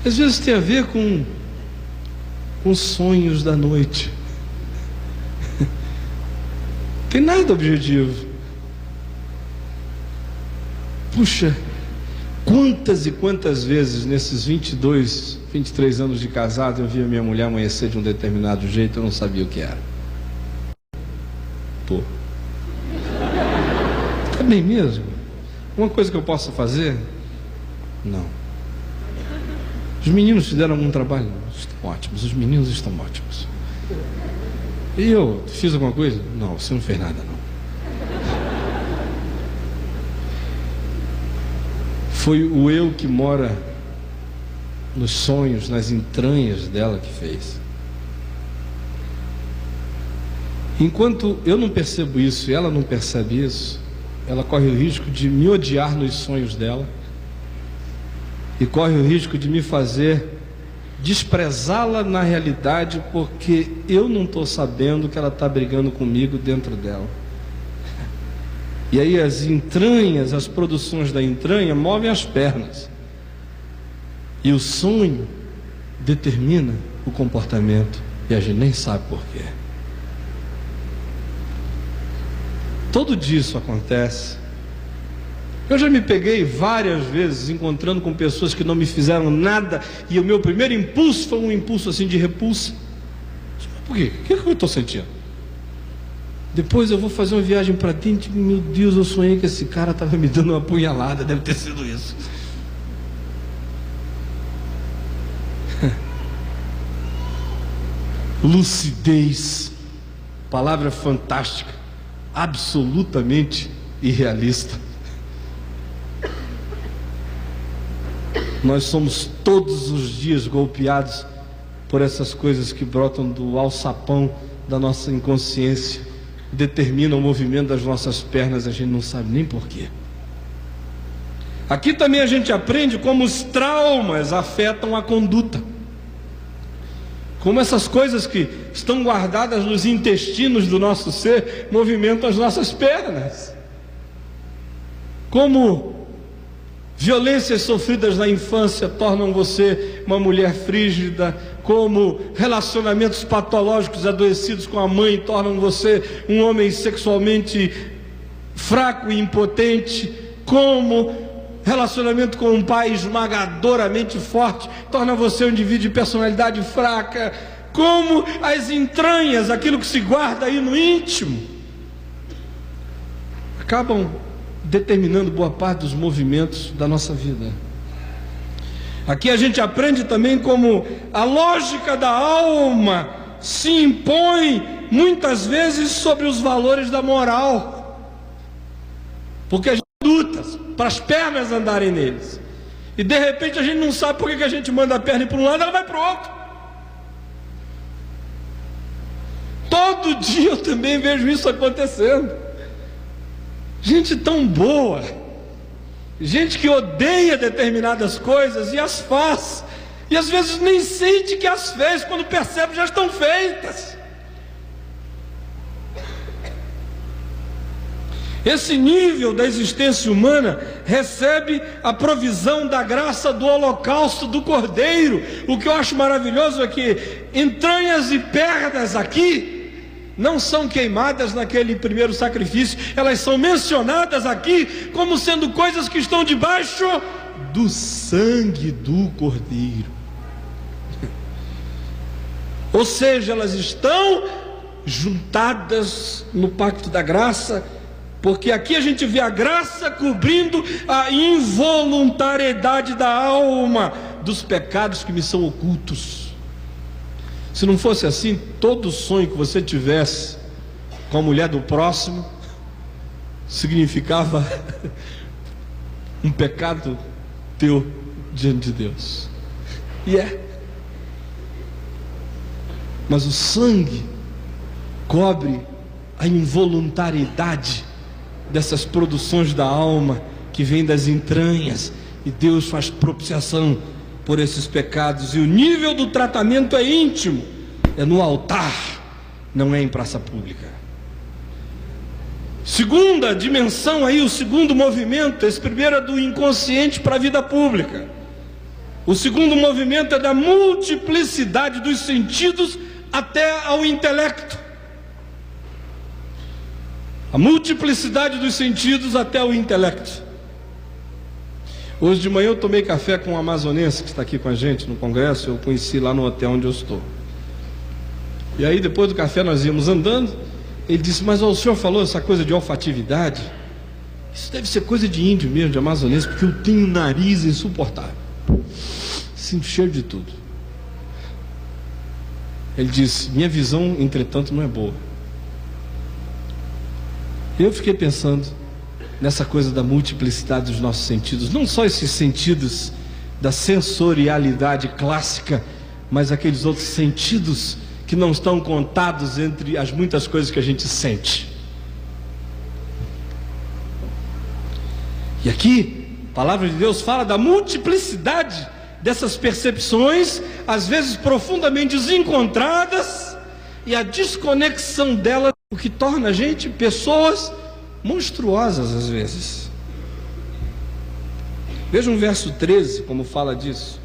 Às vezes tem a ver com sonhos da noite. Tem nada objetivo. Puxa, quantas e quantas vezes nesses 22, 23 anos de casado eu vi a minha mulher amanhecer de um determinado jeito, eu não sabia o que era. Pô, tá bem mesmo? Uma coisa que eu possa fazer? Não. Os meninos fizeram algum trabalho? Estão ótimos, os meninos estão ótimos. E eu fiz alguma coisa? Não, você não fez nada não. Foi o eu que mora nos sonhos, nas entranhas dela que fez. Enquanto eu não percebo isso e ela não percebe isso, ela corre o risco de me odiar nos sonhos dela e corre o risco de me fazer desprezá-la na realidade, porque eu não estou sabendo que ela está brigando comigo dentro dela. E aí as entranhas, as produções da entranha movem as pernas, e o sonho determina o comportamento, e a gente nem sabe por quê. Todo dia isso acontece. Eu já me peguei várias vezes encontrando com pessoas que não me fizeram nada, e o meu primeiro impulso foi um impulso assim de repulsa. Por quê? O que eu estou sentindo? Depois eu vou fazer uma viagem para dentro, meu Deus, eu sonhei que esse cara estava me dando uma punhalada, deve ter sido isso. Lucidez, palavra fantástica, absolutamente irrealista. Nós somos todos os dias golpeados por essas coisas que brotam do alçapão da nossa inconsciência, determinam o movimento das nossas pernas, a gente não sabe nem porquê. Aqui também a gente aprende como os traumas afetam a conduta, como essas coisas que estão guardadas nos intestinos do nosso ser movimentam as nossas pernas, como violências sofridas na infância tornam você uma mulher frígida, como relacionamentos patológicos adoecidos com a mãe tornam você um homem sexualmente fraco e impotente, como relacionamento com um pai esmagadoramente forte torna você um indivíduo de personalidade fraca, como as entranhas, aquilo que se guarda aí no íntimo, acabam determinando boa parte dos movimentos da nossa vida. Aqui a gente aprende também como a lógica da alma se impõe muitas vezes sobre os valores da moral, porque a gente luta para as pernas andarem neles, e de repente a gente não sabe por que a gente manda a perna ir para um lado, ela vai para o outro. Todo dia eu também vejo isso acontecendo. Gente tão boa, gente que odeia determinadas coisas e as faz, e às vezes nem sente que as fez, quando percebe já estão feitas. Esse nível da existência humana recebe a provisão da graça do holocausto do Cordeiro. O que eu acho maravilhoso é que entranhas e pernas aqui não são queimadas naquele primeiro sacrifício, elas são mencionadas aqui como sendo coisas que estão debaixo do sangue do Cordeiro. Ou seja, elas estão juntadas no pacto da graça, porque aqui a gente vê a graça cobrindo a involuntariedade da alma dos pecados que me são ocultos. Se não fosse assim, todo sonho que você tivesse com a mulher do próximo significava um pecado teu diante de Deus. E é. Mas o sangue cobre a involuntariedade dessas produções da alma que vêm das entranhas, e Deus faz propiciação por esses pecados, e o nível do tratamento é íntimo, é no altar, não é em praça pública. Segunda dimensão aí, o segundo movimento, esse primeiro é do inconsciente para a vida pública. O segundo movimento é da multiplicidade dos sentidos até ao intelecto. A multiplicidade dos sentidos até o intelecto. Hoje de manhã eu tomei café com um amazonense que está aqui com a gente no congresso. Eu conheci lá no hotel onde eu estou. E aí depois do café nós íamos andando. Ele disse: mas o senhor falou essa coisa de olfatividade? Isso deve ser coisa de índio mesmo, de amazonense, porque eu tenho um nariz insuportável, sinto cheiro de tudo. Ele disse: minha visão, entretanto, não é boa. Eu fiquei pensando nessa coisa da multiplicidade dos nossos sentidos, não só esses sentidos da sensorialidade clássica, mas aqueles outros sentidos que não estão contados entre as muitas coisas que a gente sente. E aqui, a palavra de Deus fala da multiplicidade dessas percepções, às vezes profundamente desencontradas, e a desconexão delas, o que torna a gente pessoas monstruosas às vezes. Veja o verso 13, como fala disso: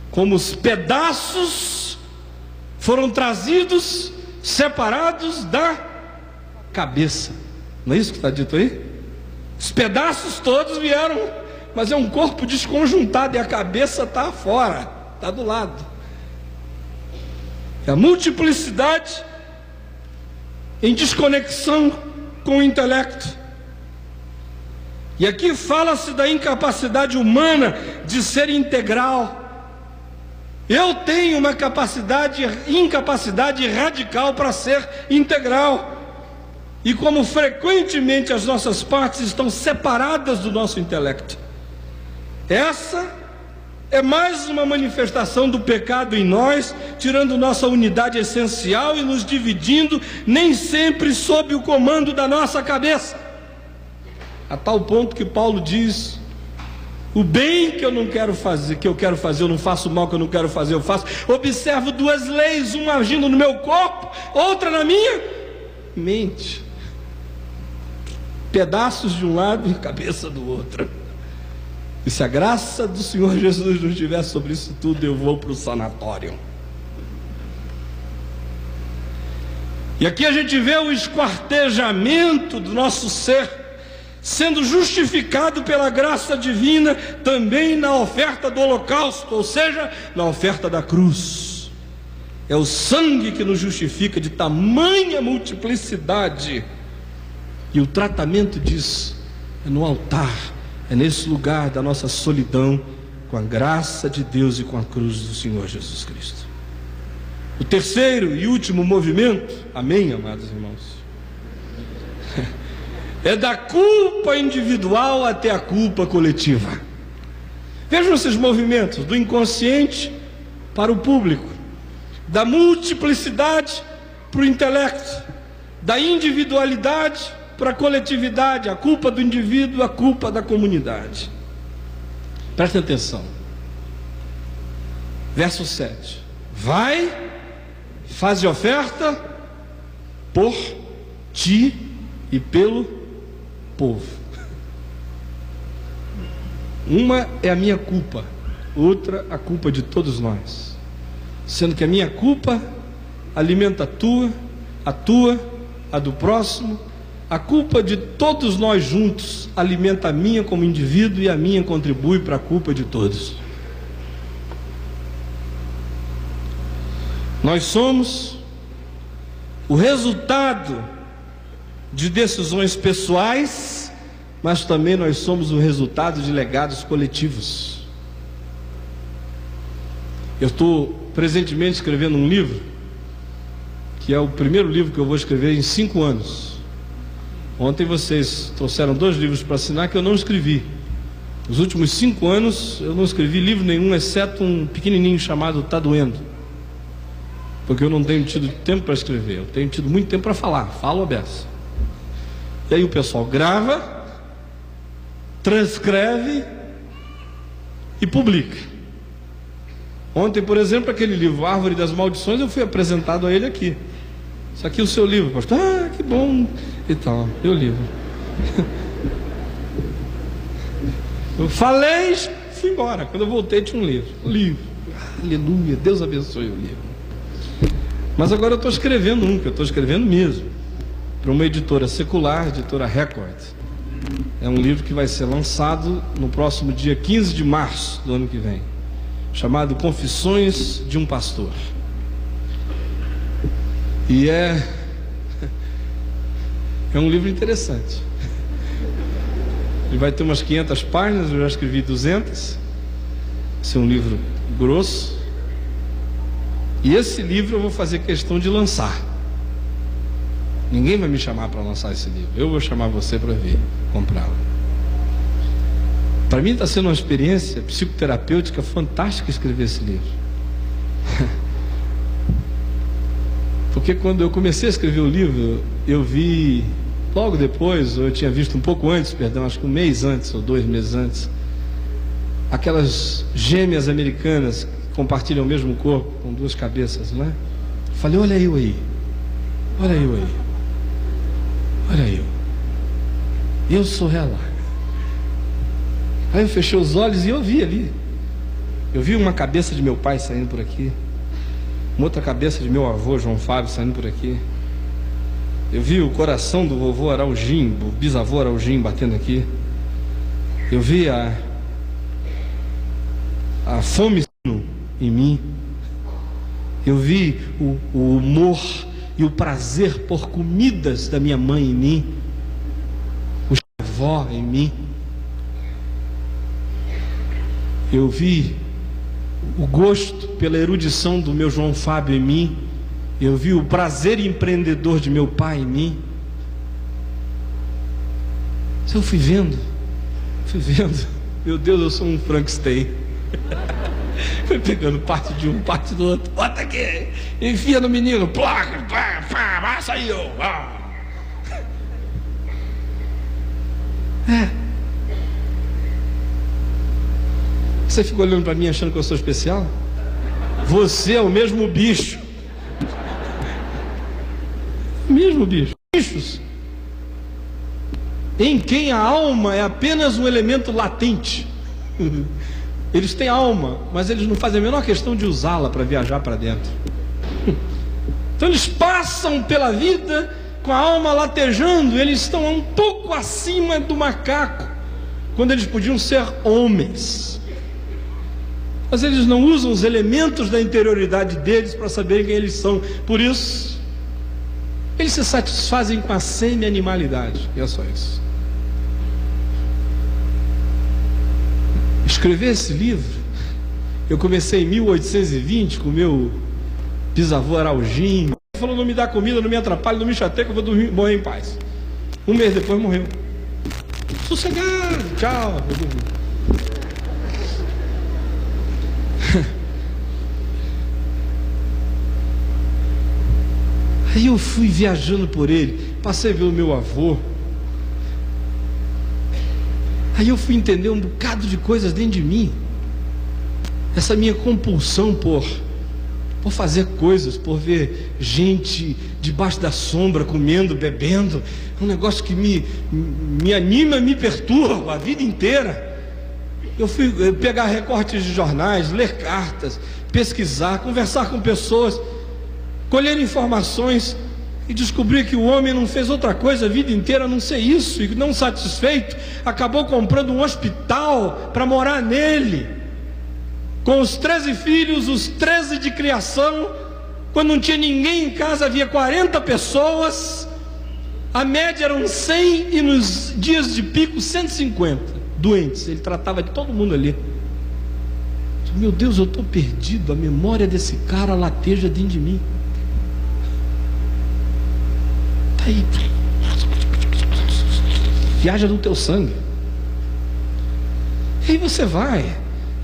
como os pedaços foram trazidos, separados da cabeça. Não é isso que está dito aí? Os pedaços todos vieram, mas é um corpo desconjuntado e a cabeça está fora, está do lado. É a multiplicidade em desconexão com o intelecto. E aqui fala-se da incapacidade humana de ser integral. Eu tenho uma incapacidade radical para ser integral. E como frequentemente as nossas partes estão separadas do nosso intelecto, essa é mais uma manifestação do pecado em nós, tirando nossa unidade essencial e nos dividindo, nem sempre sob o comando da nossa cabeça. A tal ponto que Paulo diz: o bem que eu não quero fazer, que eu quero fazer, eu não faço. O mal que eu não quero fazer, eu faço. Observo duas leis, uma agindo no meu corpo, outra na minha mente. Pedaços de um lado e cabeça do outro. E se a graça do Senhor Jesus não estiver sobre isso tudo, eu vou para o sanatório. E aqui a gente vê o esquartejamento do nosso ser sendo justificado pela graça divina também na oferta do holocausto, ou seja, na oferta da cruz. É o sangue que nos justifica de tamanha multiplicidade. E o tratamento disso é no altar, é nesse lugar da nossa solidão com a graça de Deus e com a cruz do Senhor Jesus Cristo. O terceiro e último movimento, amém, amados irmãos, é da culpa individual até a culpa coletiva. Vejam esses movimentos, do inconsciente para o público, da multiplicidade para o intelecto, da individualidade para a coletividade, a culpa do indivíduo, a culpa da comunidade. Prestem atenção. Verso 7. Vai, faze oferta por ti e pelo povo. Uma é a minha culpa, outra a culpa de todos nós, sendo que a minha culpa alimenta a tua, a do próximo. A culpa de todos nós juntos alimenta a minha como indivíduo, e a minha contribui para a culpa de todos. Nós somos o resultado de decisões pessoais, mas também nós somos o resultado de legados coletivos. Eu estou presentemente escrevendo um livro, que é o primeiro livro que eu vou escrever em 5 anos. Ontem vocês trouxeram 2 livros para assinar que eu não escrevi. Nos últimos 5 anos eu não escrevi livro nenhum, exceto um pequenininho chamado Tá Doendo, porque eu não tenho tido tempo para escrever. Eu tenho tido muito tempo para falar, falo a beça. E aí o pessoal grava, transcreve e publica. Ontem, por exemplo, aquele livro Árvore das Maldições, eu fui apresentado a ele aqui. Isso aqui é o seu livro, pastor. Ah, que bom. E tal, e o livro. Eu falei, fui embora. Quando eu voltei tinha um livro. Aleluia, Deus abençoe o livro. Mas agora eu estou escrevendo um, que eu estou escrevendo mesmo, para uma editora secular, editora Record. É um livro que vai ser lançado no próximo dia 15 de março do ano que vem, chamado Confissões de um Pastor. E é um livro interessante. Ele vai ter umas 500 páginas, eu já escrevi 200. Vai ser um livro grosso. E esse livro eu vou fazer questão de lançar. Ninguém vai me chamar para lançar esse livro. Eu vou chamar você para vir comprá-lo. Para mim está sendo uma experiência psicoterapêutica fantástica escrever esse livro. Porque quando eu comecei a escrever o livro, eu vi logo depois, ou eu tinha visto um pouco antes, perdão, acho que um mês antes ou 2 meses antes, aquelas gêmeas americanas que compartilham o mesmo corpo, com 2 cabeças, não é? Falei, olha eu aí, olha eu aí, olha eu sou ela. Aí eu fechei os olhos e eu vi ali. Eu vi uma cabeça de meu pai saindo por aqui, uma outra cabeça de meu avô, João Fábio, saindo por aqui. Eu vi o coração do vovô Araujim, do bisavô Araujim, batendo aqui. Eu vi a fome em mim. Eu vi o humor e o prazer por comidas da minha mãe em mim, o avó em mim. Eu vi o gosto pela erudição do meu João Fábio em mim. Eu vi o prazer empreendedor de meu pai em mim. Eu fui vendo. Meu Deus, eu sou um Frankenstein. Fui pegando parte de um, parte do outro. Bota aqui, enfia no menino, placa, pá, saiu. Você fica olhando para mim achando que eu sou especial? Você é o mesmo bicho. Mesmo bicho. Bichos em quem a alma é apenas um elemento latente. Eles têm alma, mas eles não fazem a menor questão de usá-la para viajar para dentro. Então eles passam pela vida com a alma latejando. Eles estão um pouco acima do macaco, quando eles podiam ser homens. Mas eles não usam os elementos da interioridade deles para saberem quem eles são. Por isso, eles se satisfazem com a semi-animalidade. E é só isso. Escrever esse livro, eu comecei em 1820 com o meu bisavô Araujim. Ele falou, não me dá comida, não me atrapalhe, não me chateie, que eu vou morrer em paz. 1 mês depois morreu. Sossegado, tchau. Eu dormi. Aí eu fui viajando por ele, passei pelo meu avô. Aí eu fui entender um bocado de coisas dentro de mim. Essa minha compulsão por fazer coisas, por ver gente debaixo da sombra, comendo, bebendo. Um negócio que me anima, me perturba a vida inteira. Eu fui pegar recortes de jornais, ler cartas, pesquisar, conversar com pessoas, colher informações e descobrir que o homem não fez outra coisa a vida inteira a não ser isso, e não satisfeito, acabou comprando um hospital para morar nele, com os 13 filhos, os 13 de criação. Quando não tinha ninguém em casa, havia 40 pessoas, a média eram 100 e nos dias de pico 150 doentes. Ele tratava de todo mundo ali. Meu Deus, eu estou perdido, a memória desse cara lateja dentro de mim. Tá aí, viaja no teu sangue. E aí você vai,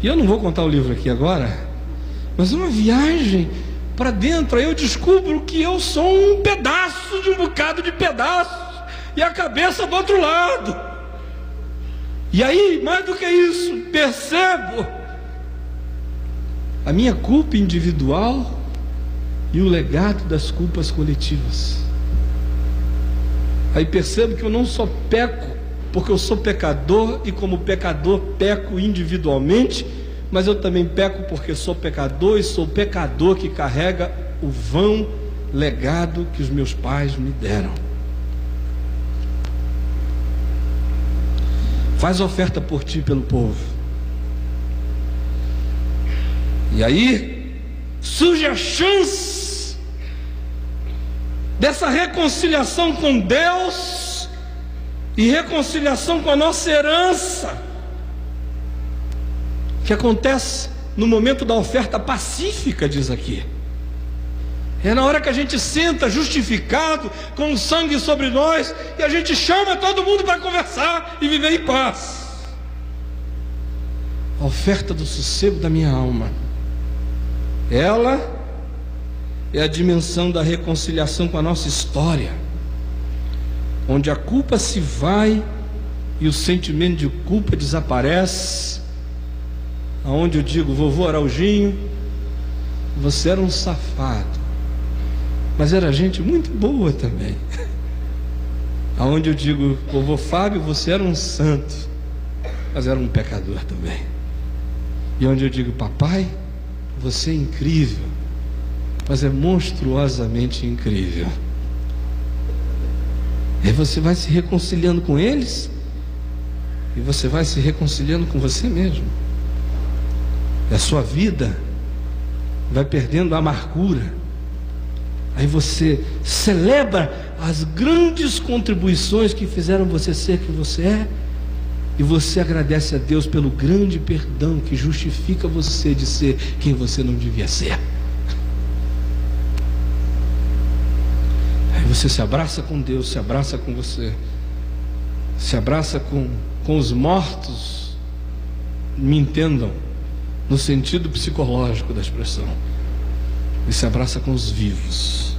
e eu não vou contar o livro aqui agora, mas uma viagem para dentro. Aí eu descubro que eu sou um pedaço de um bocado de pedaços, e a cabeça do outro lado. E aí, mais do que isso, percebo a minha culpa individual e o legado das culpas coletivas. Aí percebo que eu não só peco porque eu sou pecador, e como pecador peco individualmente, mas eu também peco porque sou pecador, e sou pecador que carrega o vão legado que os meus pais me deram. Faz oferta por ti e pelo povo. E aí surge a chance dessa reconciliação com Deus e reconciliação com a nossa herança, que acontece no momento da oferta pacífica, diz aqui. É na hora que a gente senta justificado, com o sangue sobre nós, e a gente chama todo mundo para conversar e viver em paz. A oferta do sossego da minha alma, ela é a dimensão da reconciliação com a nossa história, onde a culpa se vai e o sentimento de culpa desaparece, aonde eu digo: vovô Araujinho, você era um safado, mas era gente muito boa também. Aonde eu digo: vovô Fábio, você era um santo, mas era um pecador também. E onde eu digo: papai, você é incrível, mas é monstruosamente incrível. E você vai se reconciliando com eles, e você vai se reconciliando com você mesmo. E a sua vida vai perdendo a amargura. Aí você celebra as grandes contribuições que fizeram você ser quem você é, e você agradece a Deus pelo grande perdão que justifica você de ser quem você não devia ser. Aí você se abraça com Deus, se abraça com você, se abraça com os mortos, me entendam, no sentido psicológico da expressão, e se abraça com os vivos.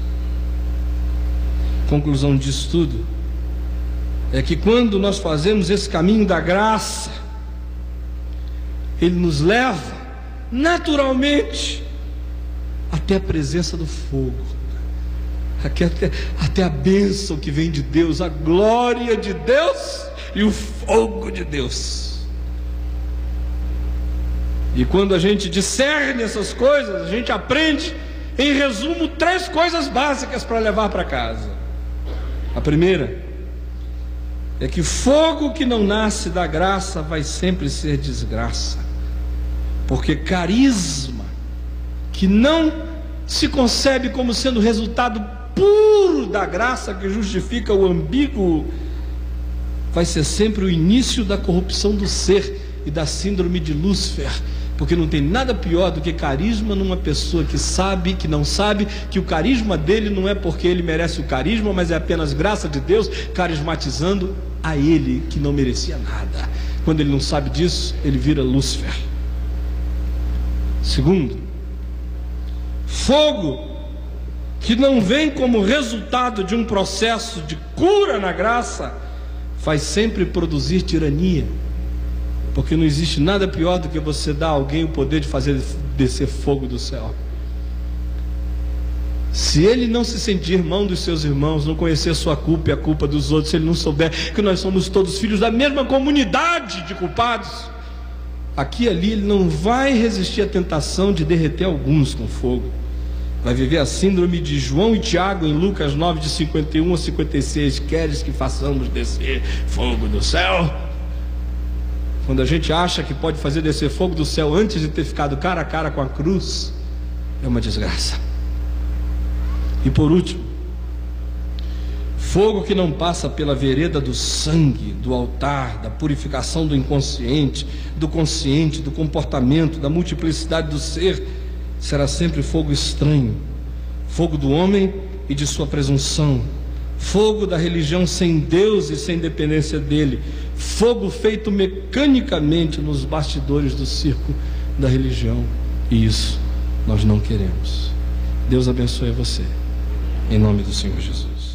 Conclusão disso tudo é que quando nós fazemos esse caminho da graça, ele nos leva naturalmente até a presença do fogo, até a bênção que vem de Deus, a glória de Deus e o fogo de Deus. E quando a gente discerne essas coisas, a gente aprende, em resumo, 3 coisas básicas para levar para casa. A primeira é que fogo que não nasce da graça vai sempre ser desgraça, porque carisma que não se concebe como sendo resultado puro da graça que justifica o ambíguo, vai ser sempre o início da corrupção do ser e da síndrome de Lúcifer, porque não tem nada pior do que carisma numa pessoa que sabe, que não sabe que o carisma dele não é porque ele merece o carisma, mas é apenas graça de Deus carismatizando a ele que não merecia nada. Quando ele não sabe disso, ele vira Lúcifer. Segundo, fogo que não vem como resultado de um processo de cura na graça faz sempre produzir tirania, porque não existe nada pior do que você dar a alguém o poder de fazer descer fogo do céu. Se ele não se sentir irmão dos seus irmãos, não conhecer a sua culpa e a culpa dos outros, se ele não souber que nós somos todos filhos da mesma comunidade de culpados, aqui e ali ele não vai resistir à tentação de derreter alguns com fogo. Vai viver a síndrome de João e Tiago em Lucas 9, de 51 a 56. Queres que façamos descer fogo do céu? Quando a gente acha que pode fazer descer fogo do céu antes de ter ficado cara a cara com a cruz, é uma desgraça. E por último, fogo que não passa pela vereda do sangue, do altar, da purificação do inconsciente, do consciente, do comportamento, da multiplicidade do ser, será sempre fogo estranho, fogo do homem e de sua presunção, fogo da religião sem Deus e sem dependência dele, fogo feito mecanicamente nos bastidores do circo da religião, e isso nós não queremos. Deus abençoe você, em nome do Senhor Jesus.